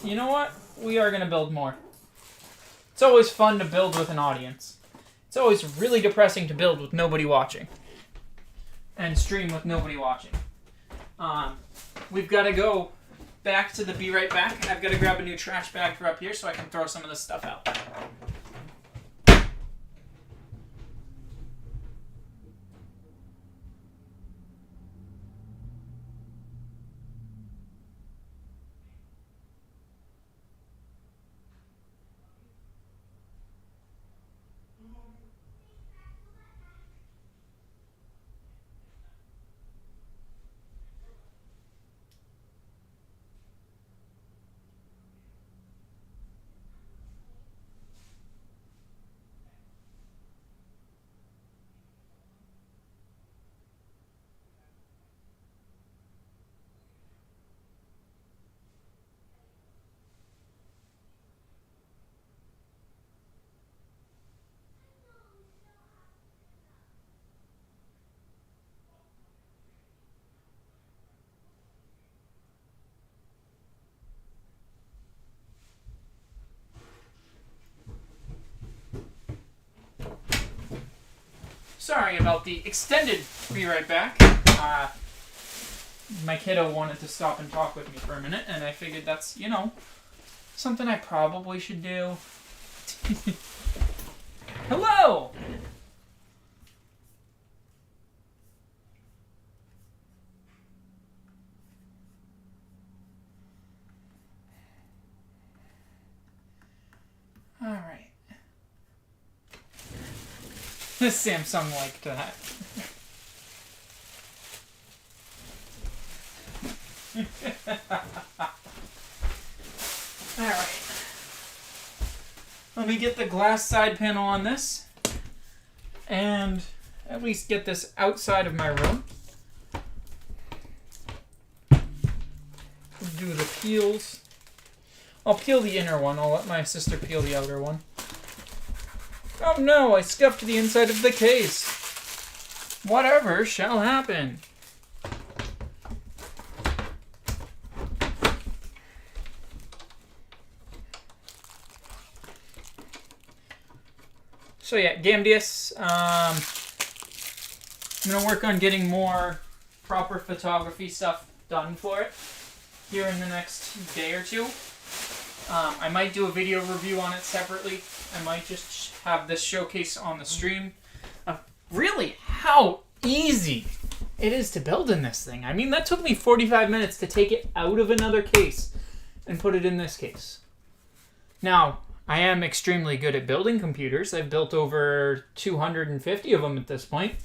you know what? We are going to build more. It's always fun to build with an audience. It's always really depressing to build with nobody watching. And stream with nobody watching. We've got to go back to the Be Right Back. I've got to grab a new trash bag for up here so I can throw some of this stuff out. Sorry about the extended Be Right Back. My kiddo wanted to stop and talk with me for a minute, and I figured that's, something I probably should do. Hello! Alright. This Samsung liked that. Alright. Let me get the glass side panel on this. And at least get this outside of my room. Do the peels. I'll peel the inner one. I'll let my sister peel the outer one. Oh no, I scuffed the inside of the case. Whatever shall happen. So yeah, Gamdius. I'm going to work on getting more proper photography stuff done for it here in the next day or two. I might do a video review on it separately. I might just have this showcase on the stream of really how easy it is to build in this thing. I mean, that took me 45 minutes to take it out of another case and put it in this case. Now, I am extremely good at building computers. I've built over 250 of them at this point.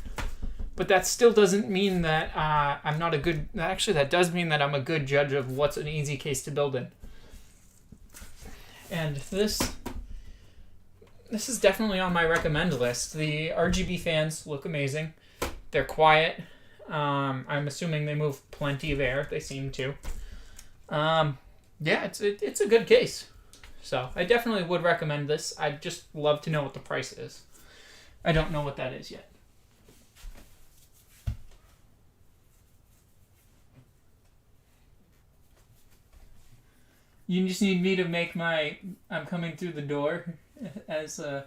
But that still doesn't mean that I'm not a good... Actually, that does mean that I'm a good judge of what's an easy case to build in. And this is definitely on my recommend list. The RGB fans look amazing. They're quiet. I'm assuming they move plenty of air. They seem to. Yeah, it's a good case. So I definitely would recommend this. I'd just love to know what the price is. I don't know what that is yet. You just need me to make my I'm coming through the door as a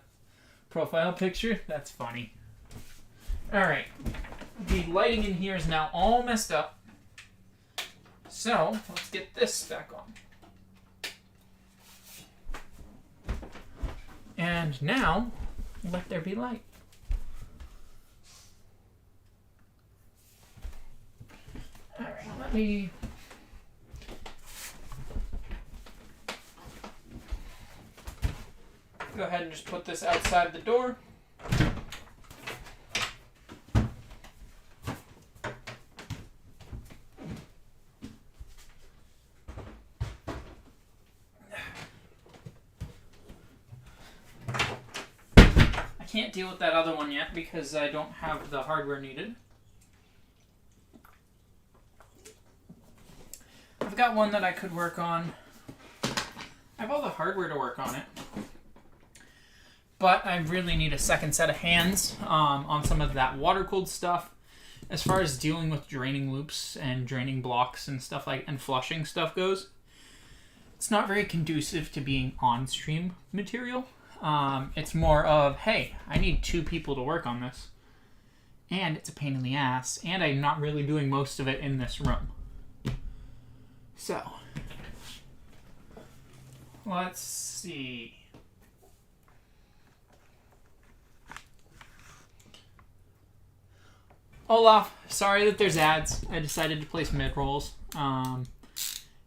profile picture? That's funny. Alright. The lighting in here is now all messed up. So, let's get this back on. And now, let there be light. Alright, let me... go ahead and just put this outside the door. I can't deal with that other one yet because I don't have the hardware needed. I've got one that I could work on. I have all the hardware to work on it. but I really need a second set of hands on some of that water-cooled stuff. As far as dealing with draining loops and draining blocks and stuff and flushing stuff goes, it's not very conducive to being on-stream material. It's more of, hey, I need 2 people to work on this. And it's a pain in the ass. And I'm not really doing most of it in this room. So, let's see. Olaf, sorry that there's ads. I decided to place mid-rolls.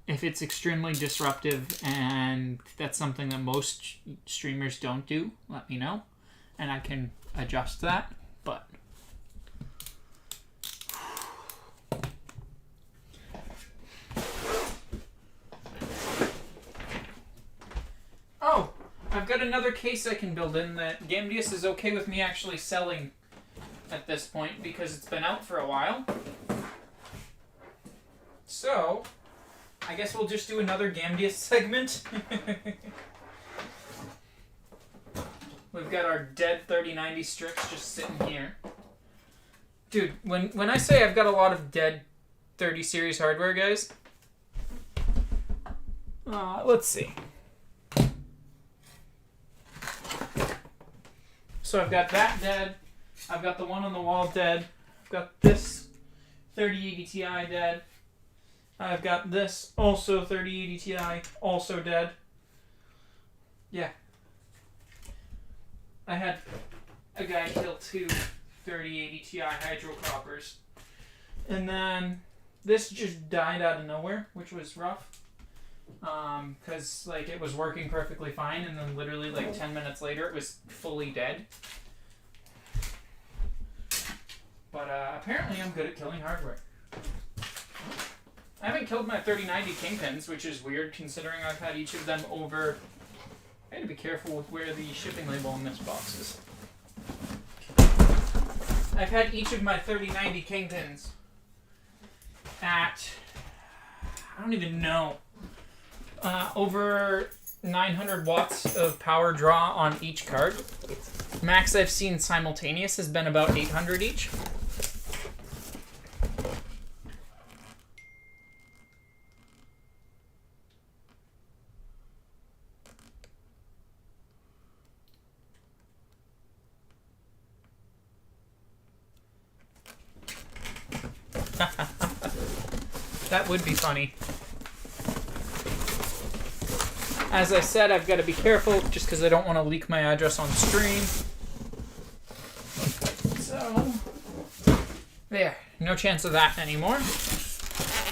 If it's extremely disruptive and that's something that most streamers don't do, let me know. And I can adjust that. But oh, I've got another case I can build in that Gamdius is okay with me actually selling at this point because it's been out for a while. So, I guess we'll just do another Gamdius segment. We've got our dead 3090 strips just sitting here. Dude, when I say I've got a lot of dead 30 series hardware, guys, let's see. So I've got that dead. I've got the one on the wall dead. I've got this 3080 Ti dead. I've got this also 3080 Ti also dead. Yeah. I had a guy kill 2 3080 Ti hydro coppers. And then this just died out of nowhere, which was rough. Because like it was working perfectly fine, and then literally like 10 minutes later it was fully dead. But apparently I'm good at killing hardware. I haven't killed my 3090 Kingpins, which is weird considering I've had each of them over... I had to be careful with where the shipping label on this box is. I've had each of my 3090 Kingpins at... I don't even know. Over 900 watts of power draw on each card. Max I've seen simultaneous has been about 800 each. That would be funny. As I said, I've got to be careful just because I don't want to leak my address on stream. So, there. No chance of that anymore.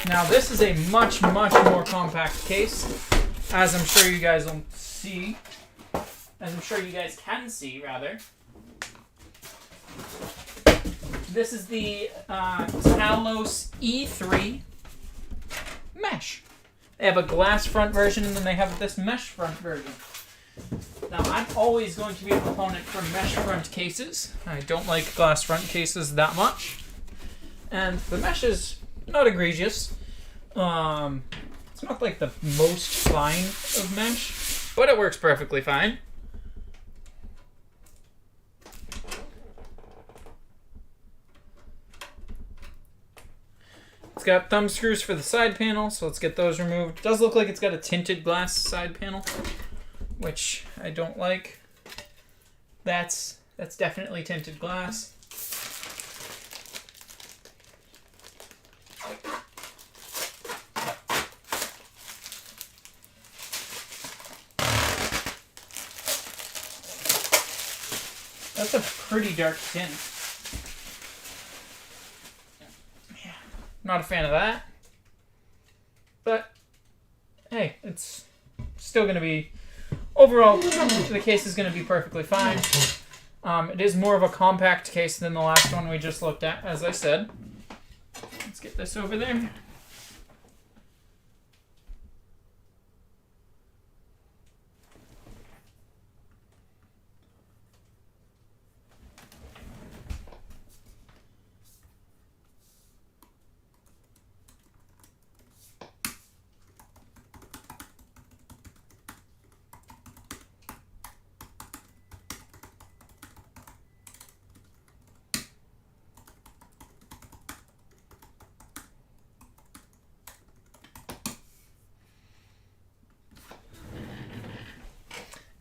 Now, this is a much, much more compact case, as I'm sure you guys will see. As I'm sure you guys can see, rather. This is the Talos E3 Mesh. They have a glass front version, and then they have this mesh front version. Now, I'm always going to be a proponent for mesh front cases. I don't like glass front cases that much. And the mesh is not egregious. It's not like the most fine of mesh, but it works perfectly fine. It's got thumb screws for the side panel, so let's get those removed. It does look like it's got a tinted glass side panel, which I don't like. That's definitely tinted glass. That's a pretty dark tint. Not a fan of that. But, hey, it's still going to be... Overall, the case is going to be perfectly fine. It is more of a compact case than the last one we just looked at, as I said. Let's get this over there.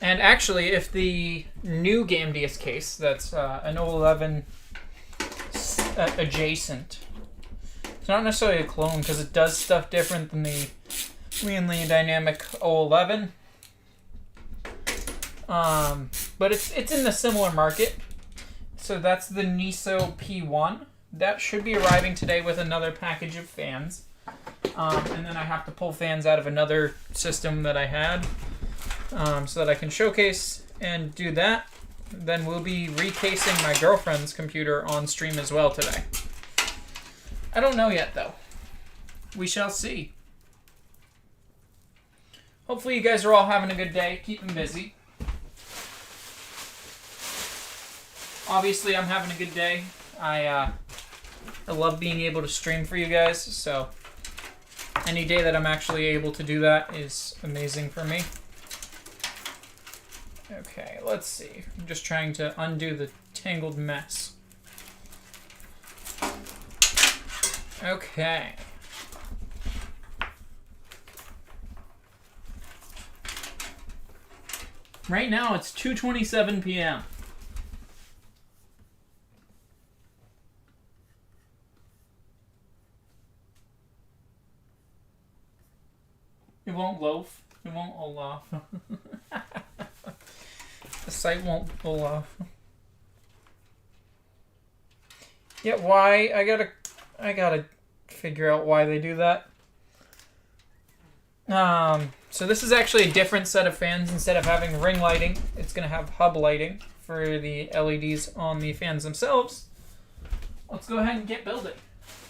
And actually, if the new Gamdius case, that's an 011 adjacent, it's not necessarily a clone because it does stuff different than the Lian Dynamic 011. But it's in the similar market. So that's the Niso P1. That should be arriving today with another package of fans. And then I have to pull fans out of another system that I had so that I can showcase and do that. Then we'll be recasing my girlfriend's computer on stream as well today. I don't know yet, though. We shall see. Hopefully you guys are all having a good day. Keep them busy. Obviously, I'm having a good day. I love being able to stream for you guys, so any day that I'm actually able to do that is amazing for me. Okay, let's see. I'm just trying to undo the tangled mess. Okay. Right now, it's 2:27 p.m. It won't loaf. It won't Olaf. The site won't Olaf. Yeah, why? I gotta figure out why they do that. So this is actually a different set of fans. Instead of having ring lighting, it's gonna have hub lighting for the LEDs on the fans themselves. Let's go ahead and get building.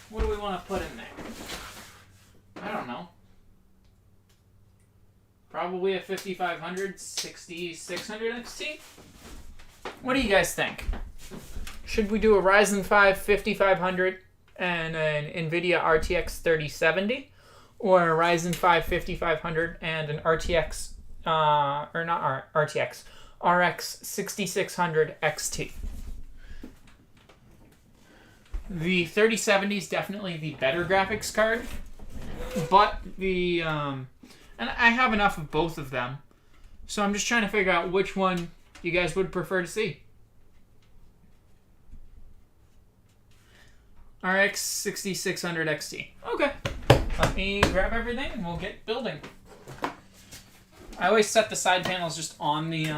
What do we want to put in there? I don't know. Probably a 5500, 6600 XT? What do you guys think? Should we do a Ryzen 5 5500 and an NVIDIA RTX 3070? Or a Ryzen 5 5500 and an RTX, or not RTX, RX 6600 XT? The 3070 is definitely the better graphics card, but the, and I have enough of both of them, so I'm just trying to figure out which one you guys would prefer to see. RX 6600 XT. Okay. Let me grab everything and we'll get building. I always set the side panels just on the,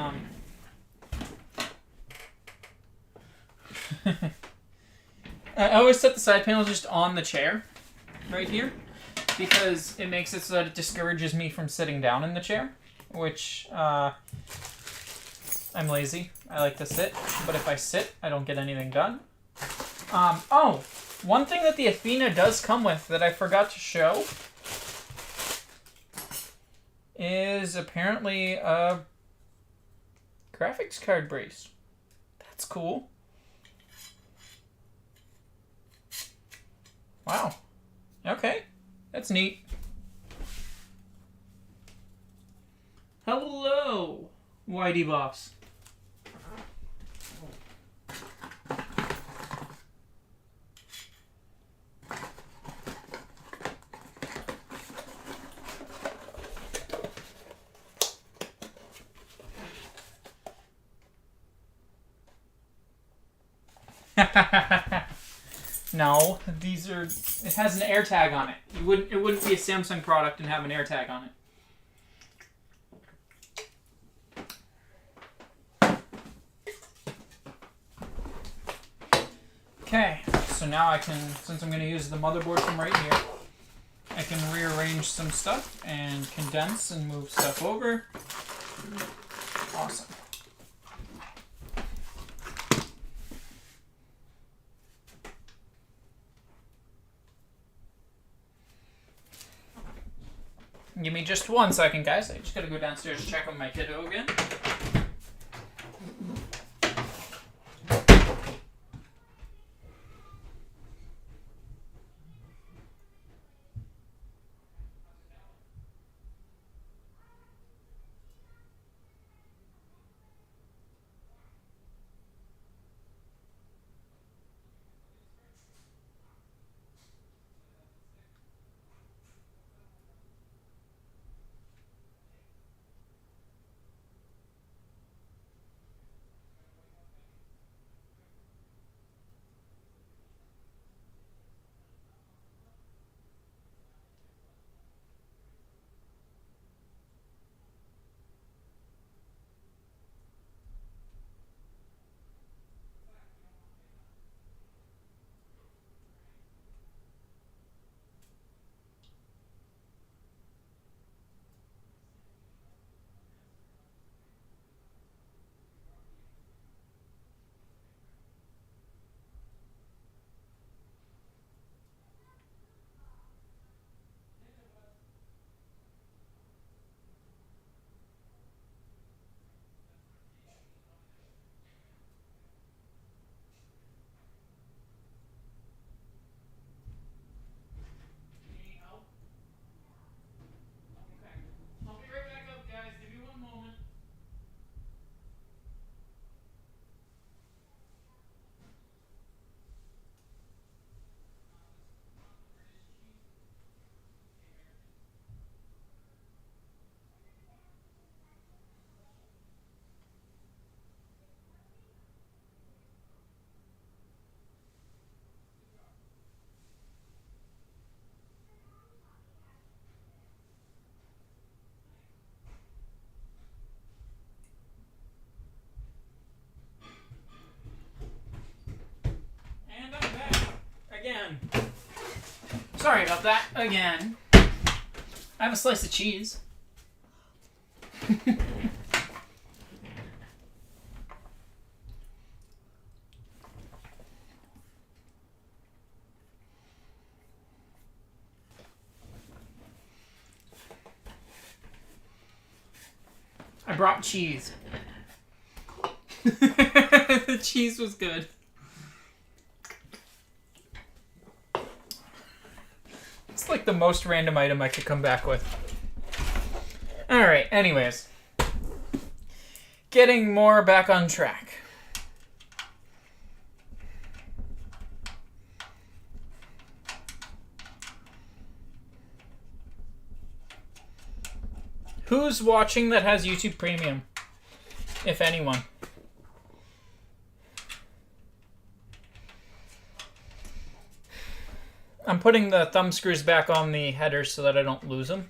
I always set the side panels just on the chair, right here, because it makes it so that it discourages me from sitting down in the chair, which, I'm lazy. I like to sit, but if I sit, I don't get anything done. Oh, one thing that the Athena does come with that I forgot to show is apparently a graphics card brace. That's cool. Wow. Okay. That's neat. Hello, Whitey Boss. No, these are. It has an AirTag on it. It wouldn't be a Samsung product and have an AirTag on it. Okay, so now I can, since I'm going to use the motherboard from right here, I can rearrange some stuff and condense and move stuff over. Awesome. Give me just 1 second, guys. I just gotta go downstairs and check on my kiddo again. about that again. I have a slice of cheese. I brought cheese. The cheese was good. It's like the most random item I could come back with. Alright, anyways. Getting more back on track. Who's watching that has YouTube Premium? If anyone. I'm putting the thumb screws back on the headers so that I don't lose them.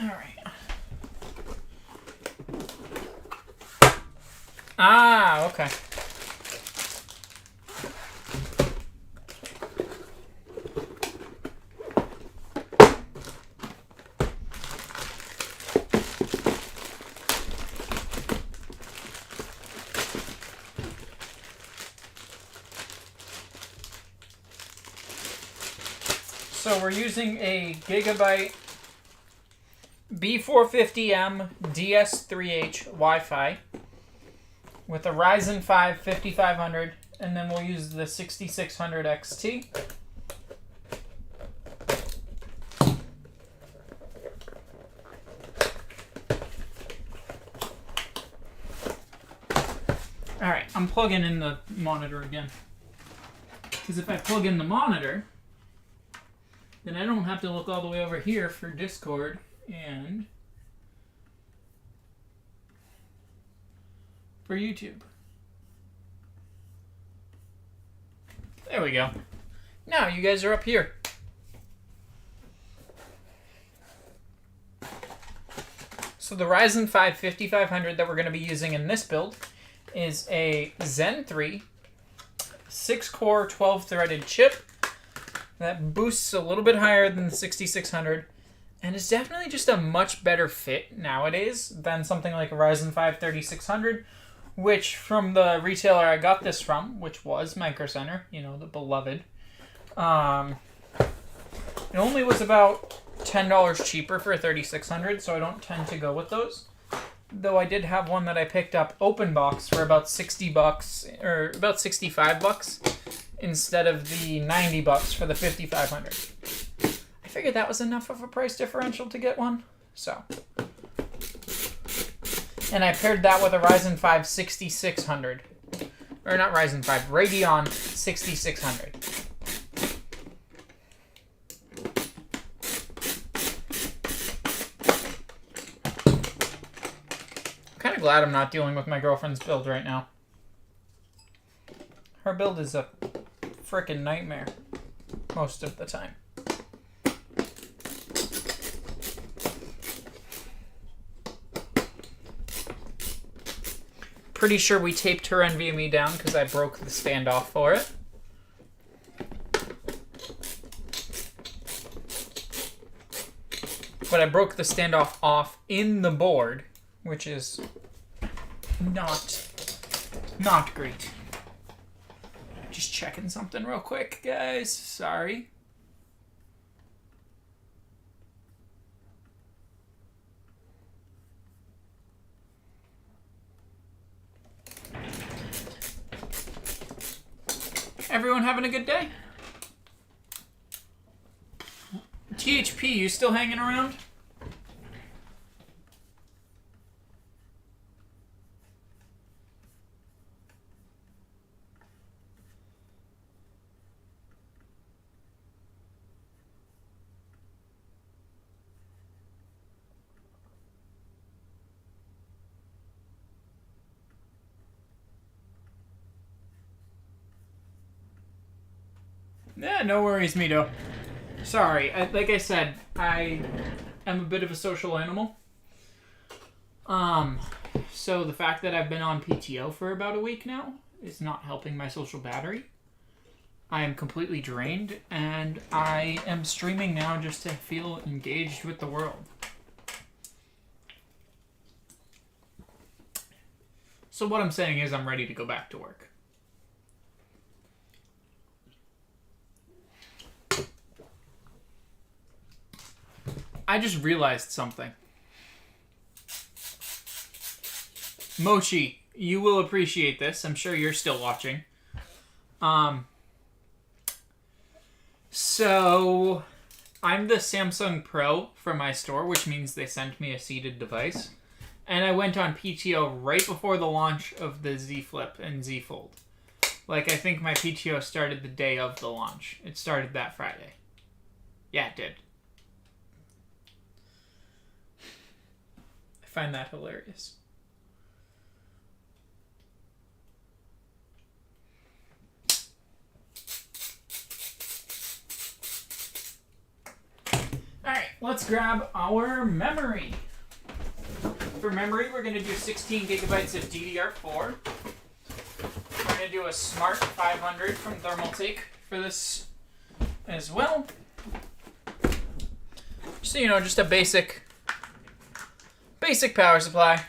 Alright. Ah, okay. So we're using a Gigabyte B450M DS3H Wi-Fi with a Ryzen 5 5500, and then we'll use the 6600 XT. Alright, I'm plugging in the monitor again. Because if I plug in the monitor, then I don't have to look all the way over here for Discord and for YouTube. There we go. Now you guys are up here. So the Ryzen 5 5500 that we're going to be using in this build is a Zen 3 6-core 12-threaded chip that boosts a little bit higher than the 6600 and is definitely just a much better fit nowadays than something like a Ryzen 5 3600, which from the retailer I got this from, which was Micro Center, you know, the beloved, it only was about $10 cheaper for a 3600, so I don't tend to go with those. Though I did have one that I picked up open box for about $60 or about $65 instead of the $90 for the 5500. I figured that was enough of a price differential to get one. So, and I paired that with a Ryzen 5 6600. Or not Ryzen 5, Radeon 6600. I'm kind of glad I'm not dealing with my girlfriend's build right now. Her build is a frickin' nightmare most of the time. Pretty sure we taped her NVMe down because I broke the standoff for it. But I broke the standoff off in the board, which is not great. Just checking something real quick, guys. Sorry. Everyone having a good day? THP, you still hanging around? Yeah, no worries, Mito. Sorry, like I said, I am a bit of a social animal. So the fact that I've been on PTO for about a week now is not helping my social battery. I am completely drained, and I am streaming now just to feel engaged with the world. So what I'm saying is I'm ready to go back to work. I just realized something. Mochi, you will appreciate this. I'm sure you're still watching. So I'm the Samsung Pro for my store, which means they sent me a seated device. And I went on PTO right before the launch of the Z Flip and Z Fold. Like, I think my PTO started the day of the launch. It started that Friday. Yeah, it did. I find that hilarious. Alright, let's grab our memory. For memory, we're going to do 16 gigabytes of DDR4. We're going to do a Smart 500 from Thermaltake for this as well. So, you know, just a basic power supply.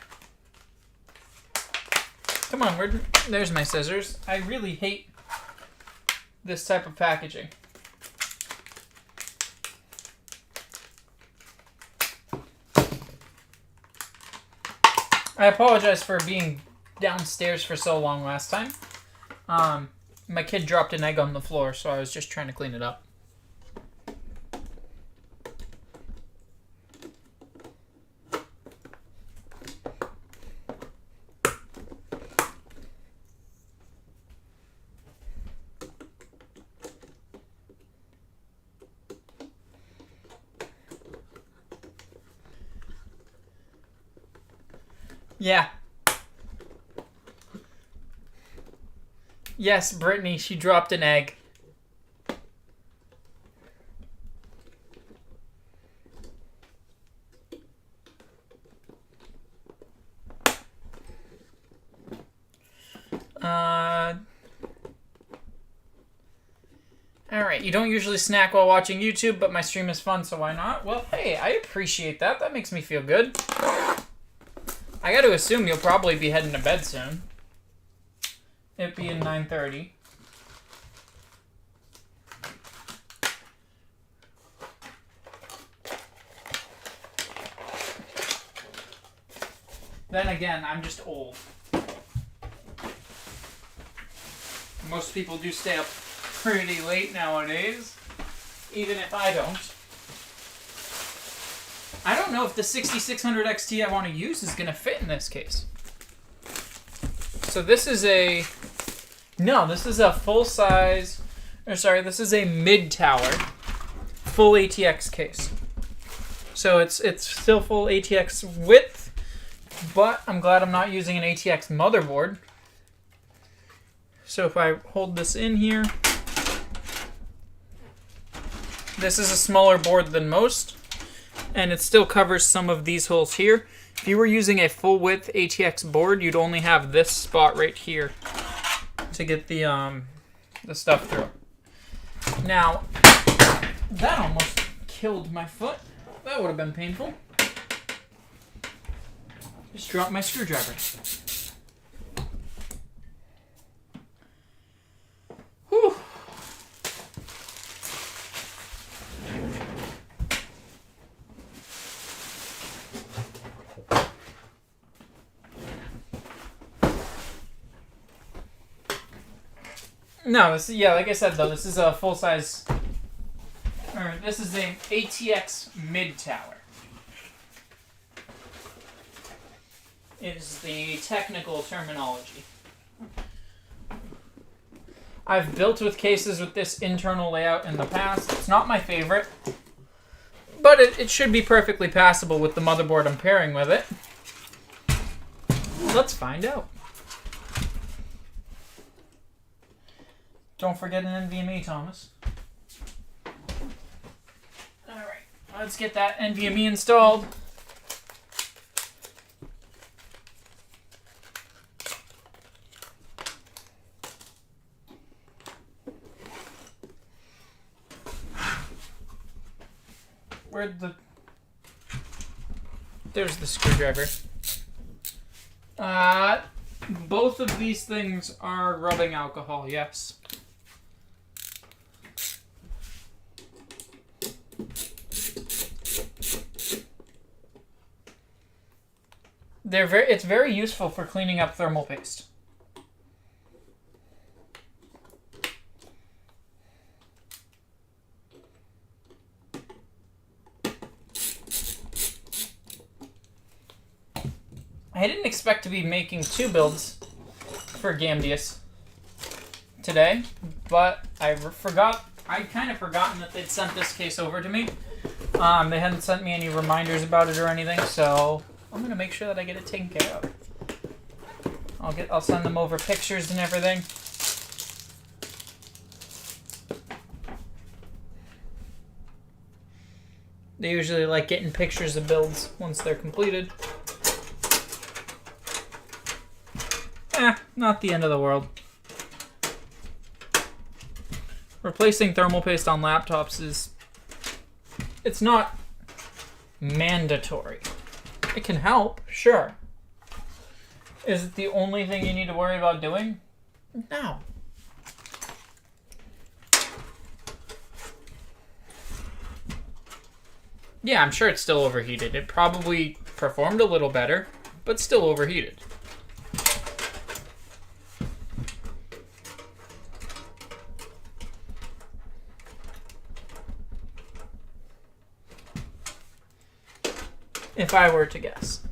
Come on, there's my scissors. I really hate this type of packaging. I apologize for being downstairs for so long last time. My kid dropped an egg on the floor, so I was just trying to clean it up. Yeah. Yes, Brittany, she dropped an egg. Alright, you don't usually snack while watching YouTube, but my stream is fun, so why not? Well, hey, I appreciate that. That makes me feel good. I gotta assume you'll probably be heading to bed soon. It being 9:30. Then again, I'm just old. Most people do stay up pretty late nowadays, even if I don't. I don't know if the 6600 XT I want to use is going to fit in this case. So this is a... No, this is a full-size... this is a mid-tower full ATX case. So it's still full ATX width, but I'm glad I'm not using an ATX motherboard. So if I hold this in here... This is a smaller board than most, and it still covers some of these holes here. If you were using a full width ATX board, you'd only have this spot right here to get the stuff through. Now, that almost killed my foot. That would have been painful. Just dropped my screwdriver. Whew. No, this, yeah, like I said though, this is a full size, or this is an ATX mid tower. Is the technical terminology. I've built with cases with this internal layout in the past. It's not my favorite, but it should be perfectly passable with the motherboard I'm pairing with it. Let's find out. Don't forget an NVMe, Thomas. Alright, let's get that NVMe installed. Where'd the... There's the screwdriver. Both of these things are rubbing alcohol, yes. It's very useful for cleaning up thermal paste. I didn't expect to be making 2 builds for Gamdius today, but I'd kind of forgotten that they'd sent this case over to me. They hadn't sent me any reminders about it or anything, so I'm gonna make sure that I get it taken care of. I'll send them over pictures and everything. They usually like getting pictures of builds once they're completed. Not the end of the world. Replacing thermal paste on laptops it's not mandatory. It can help, sure. Is it the only thing you need to worry about doing? No. Yeah, I'm sure it's still overheated. It probably performed a little better, but still overheated. If I were to guess.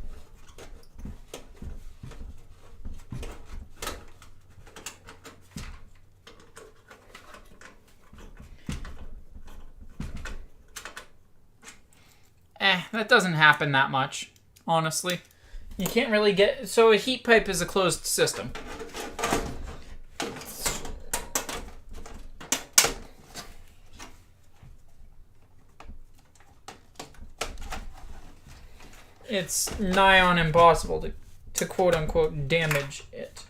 That doesn't happen that much, honestly. You can't really get... So a heat pipe is a closed system. It's nigh on impossible to quote-unquote damage it.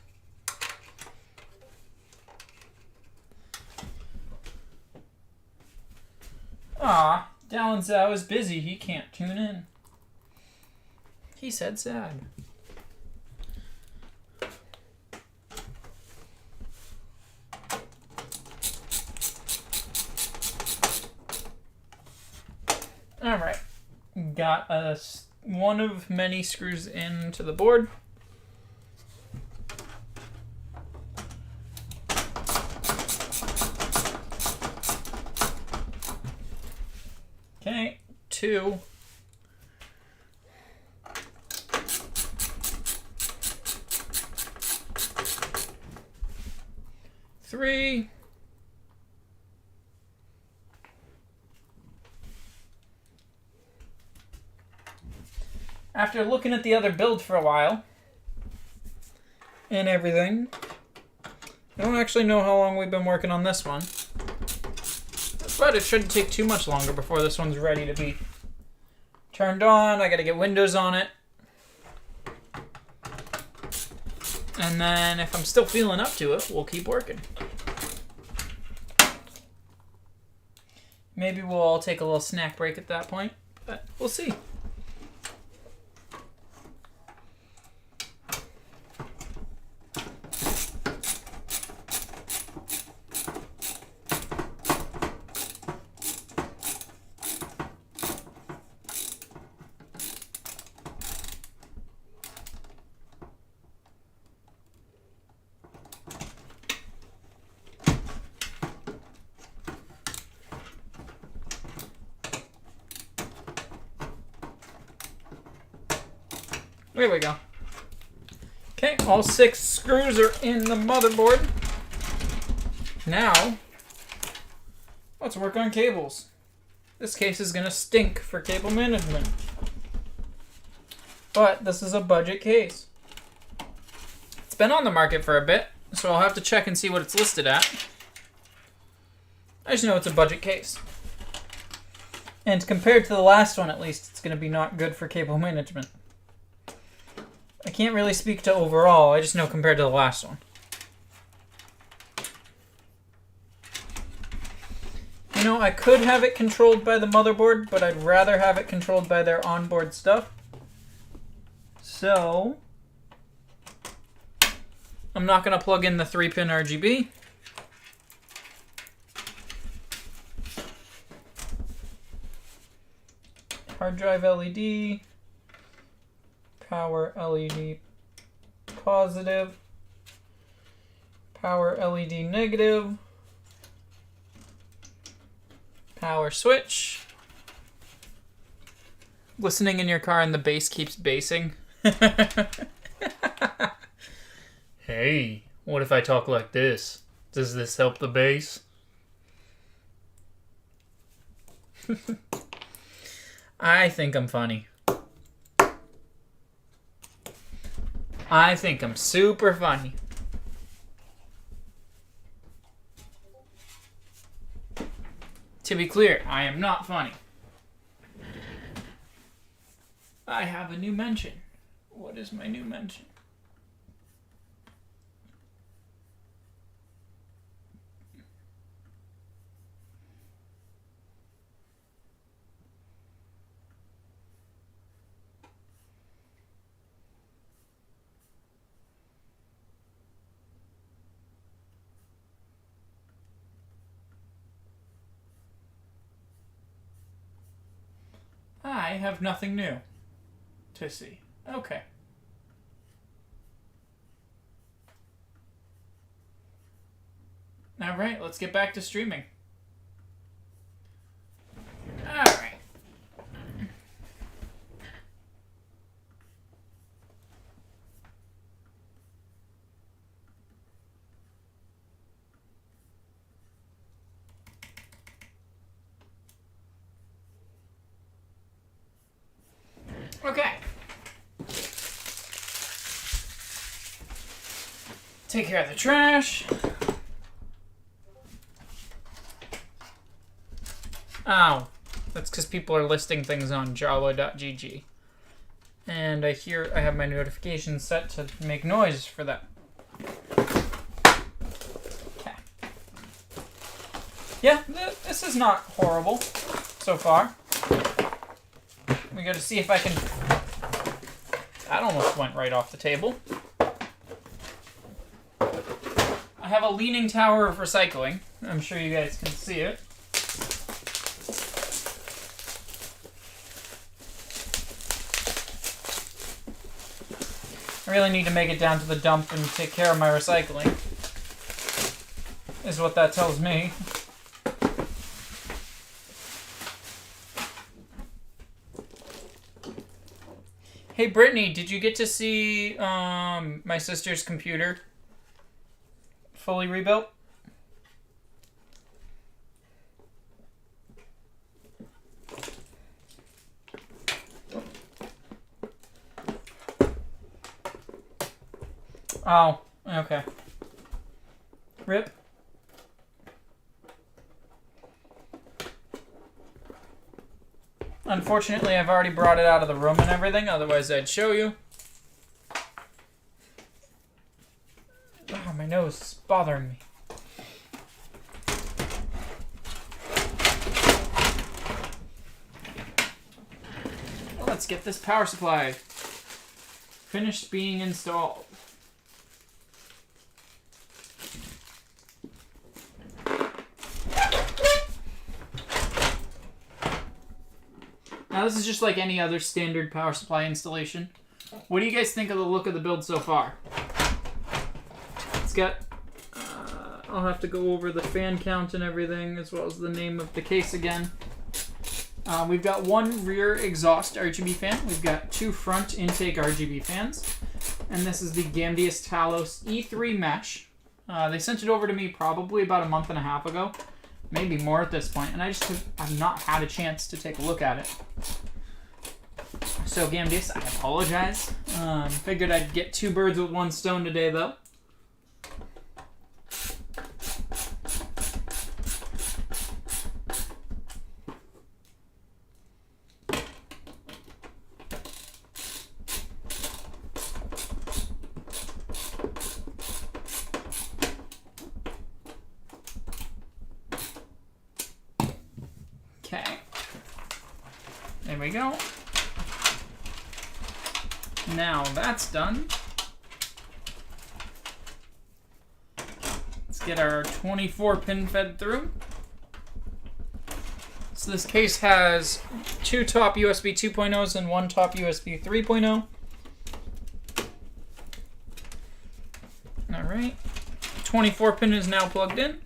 Ah, Dallin Zhao is busy. He can't tune in. He said sad. Alright. Got one of many screws into the board. Okay, 2. 3. After looking at the other build for a while and everything, I don't actually know how long we've been working on this one. But it shouldn't take too much longer before this one's ready to be turned on. I gotta get windows on it. And then if I'm still feeling up to it, we'll keep working. Maybe we'll all take a little snack break at that point, but we'll see. There we go. Okay, all 6 screws are in the motherboard. Now, let's work on cables. This case is going to stink for cable management. But this is a budget case. It's been on the market for a bit, so I'll have to check and see what it's listed at. I just know it's a budget case. And compared to the last one, at least, it's going to be not good for cable management. I can't really speak to overall, I just know compared to the last one. know, I could have it controlled by the motherboard, but I'd rather have it controlled by their onboard stuff. So, I'm not going to plug in the 3-pin RGB. Hard drive LED, power LED positive, power LED negative, power switch. Listening in your car and the bass keeps basing. Hey, what if I talk like this? Does this help the bass? I think I'm funny. I think I'm super funny. To be clear, I am not funny. I have a new mention. What is my new mention? I have nothing new to see. Okay. All right, let's get back to streaming. All right. Okay. Take care of the trash. Oh, that's because people are listing things on Jalo.gg. And I have my notifications set to make noise for that. Okay. Yeah, this is not horrible so far. We gotta see if I can... That almost went right off the table. I have a leaning tower of recycling. I'm sure you guys can see it. I really need to make it down to the dump and take care of my recycling, is what that tells me. Hey Brittany, did you get to see my sister's computer fully rebuilt? Oh, okay. RIP. Unfortunately, I've already brought it out of the room and everything, otherwise I'd show you. Oh, my nose is bothering me. Let's get this power supply finished being installed. Now this is just like any other standard power supply installation. What do you guys think of the look of the build so far? It's got... I'll have to go over the fan count and everything, as well as the name of the case again. We've got one rear exhaust RGB fan. We've got two front intake RGB fans. And this is the Gamdius Talos E3 Mesh. They sent it over to me probably about a month and a half ago. Maybe more at this point, and I've not had a chance to take a look at it. So Gamdius, I apologize. Figured I'd get two birds with one stone today, though. There we go. Now that's done. Let's get our 24 pin fed through. So this case has 2 top USB 2.0s and 1 top USB 3.0. Alright. 24 pin is now plugged in.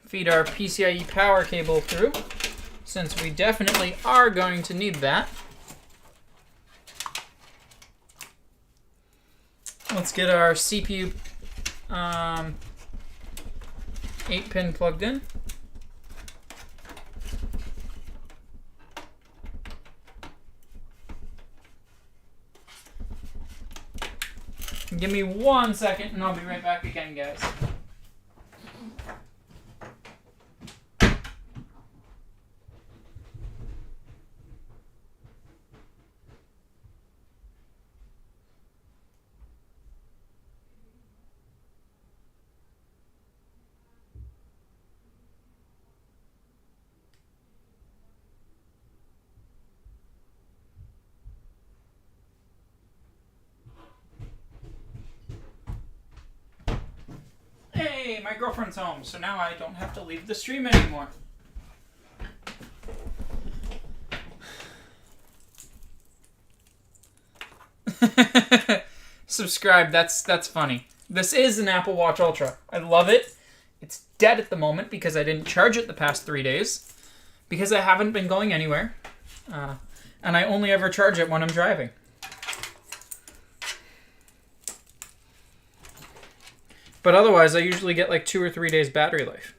Feed our PCIe power cable through, since we definitely are going to need that. Let's get our CPU 8 pin plugged in. Give me 1 second and I'll be right back again, guys. Hey, my girlfriend's home, so now I don't have to leave the stream anymore. Subscribe, that's funny. This is an Apple Watch Ultra. I love it. It's dead at the moment because I didn't charge it the past 3 days. Because I haven't been going anywhere. And I only ever charge it when I'm driving. But otherwise, I usually get like 2 or 3 days battery life.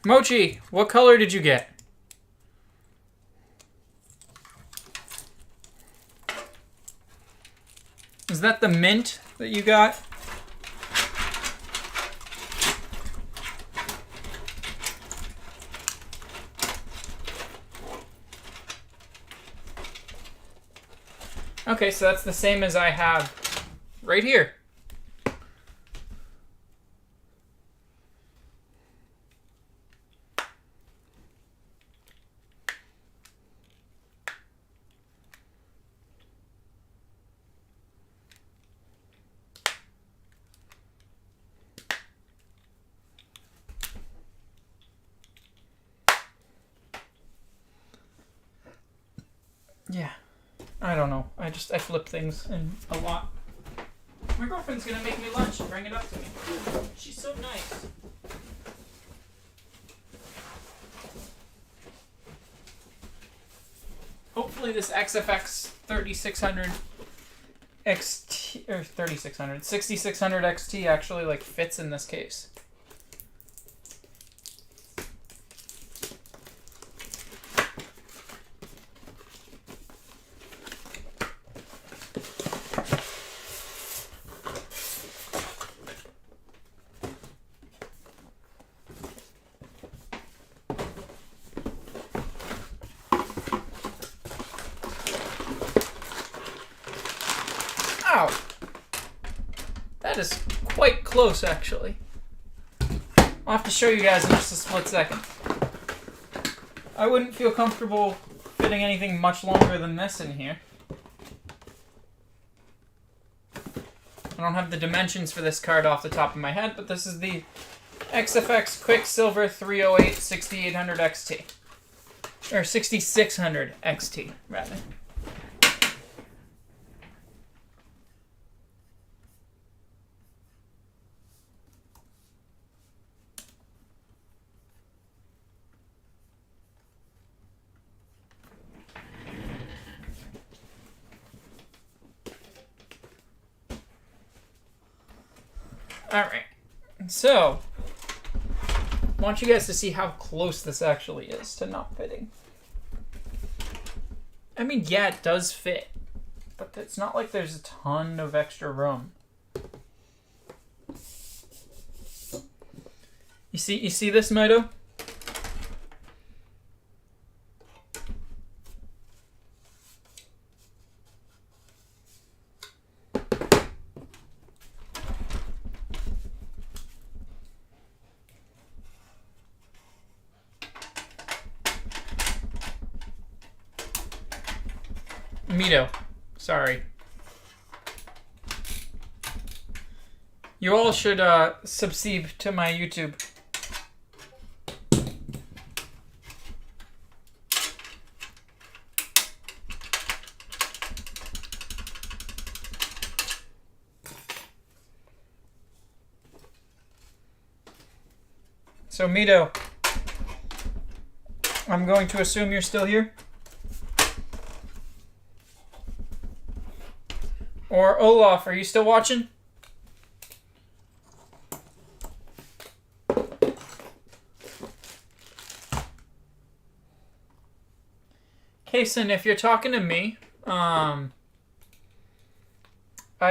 Mochi, what color did you get? Is that the mint that you got? Okay, so that's the same as I have right here. Yeah. I don't know. I flip things and a lot. My girlfriend's gonna make me lunch and bring it up to me. She's so nice. Hopefully this XFX 3600 XT or 6600 XT actually like fits in this case. Ow! That is quite close, actually. I'll have to show you guys in just a split second. I wouldn't feel comfortable fitting anything much longer than this in here. I don't have the dimensions for this card off the top of my head, but this is the XFX Quicksilver 308 6800 XT. Or 6600 XT, rather. Alright, so, I want you guys to see how close this actually is to not fitting. I mean, yeah, it does fit, but it's not like there's a ton of extra room. You see this, Mido? Mito. Sorry. You all should subscribe to my YouTube. So, Mito, I'm going to assume you're still here. Or Olaf, are you still watching? Kason, if you're talking to me, I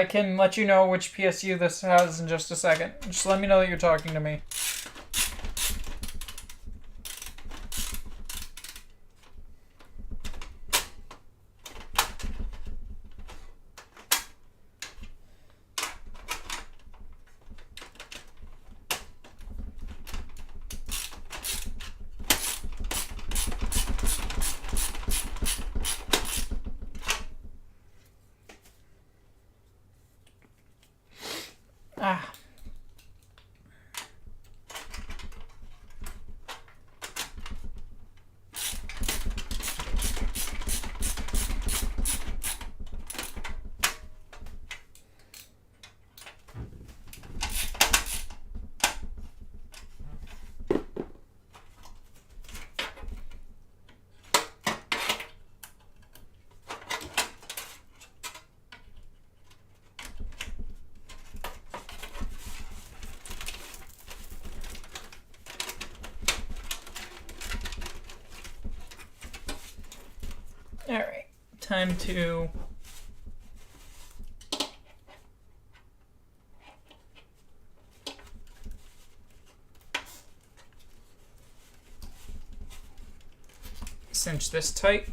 can let you know which PSU this has in just a second. Just let me know that you're talking to me. Ah. Alright, time to cinch this tight.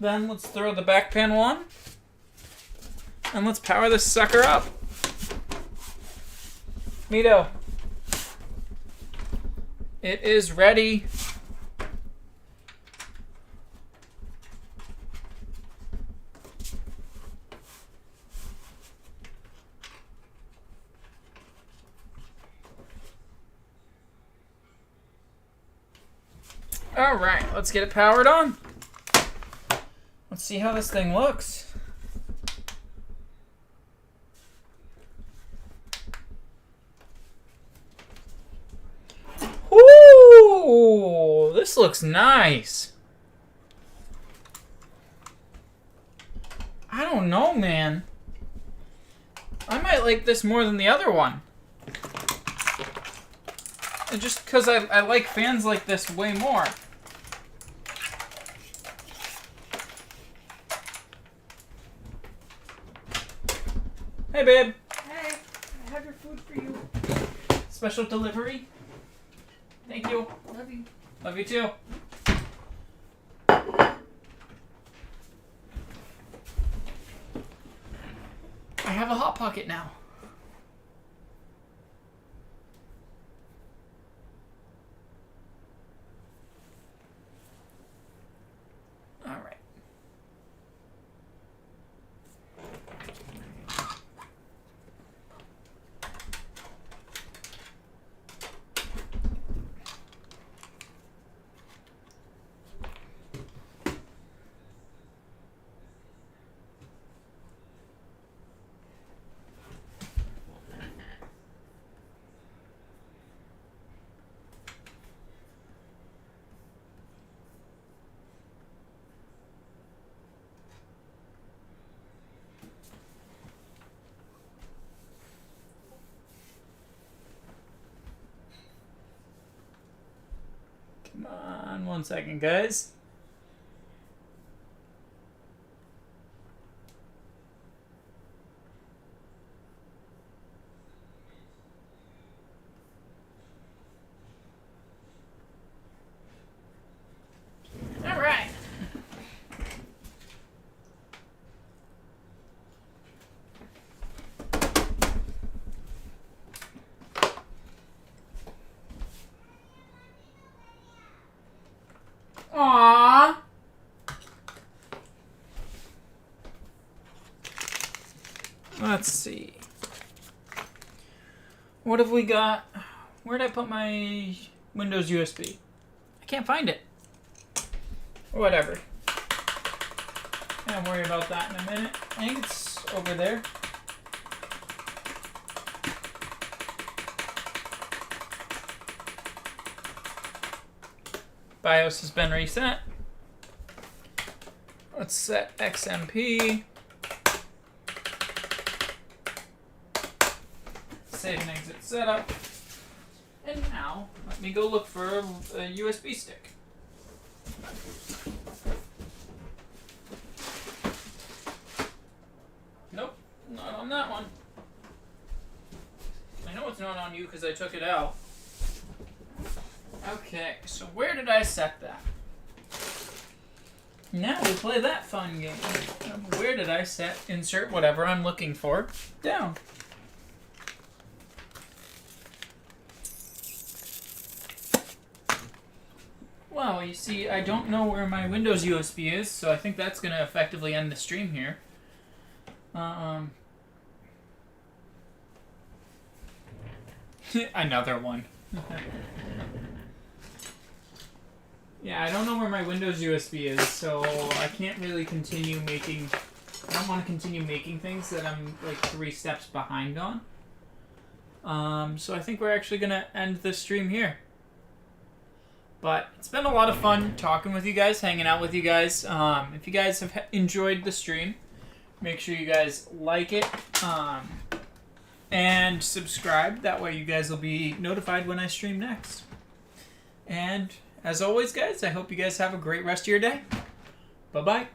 Then let's throw the back panel on. And let's power this sucker up. Mito. It is ready. All right, let's get it powered on. Let's see how this thing looks. Ooh, this looks nice. I don't know, man. I might like this more than the other one. And just because I like fans like this way more. Hey, babe. Hey, I have your food for you. Special delivery. Thank you. Love you. Love you too. I have a Hot Pocket now. All right. Come on, 1 second, guys. All right. Let's see. What have we got? Where'd I put my Windows USB? I can't find it. Whatever. I'll worry about that in a minute. I think it's over there. BIOS has been reset. Let's set XMP. Save and exit setup. And now, let me go look for a USB stick. Nope, not on that one. I know it's not on you because I took it out. Okay, so where did I set that? Now we play that fun game. Where did I set insert whatever I'm looking for down? Well, you see, I don't know where my Windows USB is, so I think that's going to effectively end the stream here. Another one. Yeah, I don't know where my Windows USB is, so I can't really continue making... I don't want to continue making things that I'm like 3 steps behind on. So I think we're actually going to end the stream here. But it's been a lot of fun talking with you guys, hanging out with you guys. If you guys have enjoyed the stream, make sure you guys like it and subscribe. That way you guys will be notified when I stream next. And as always, guys, I hope you guys have a great rest of your day. Bye-bye.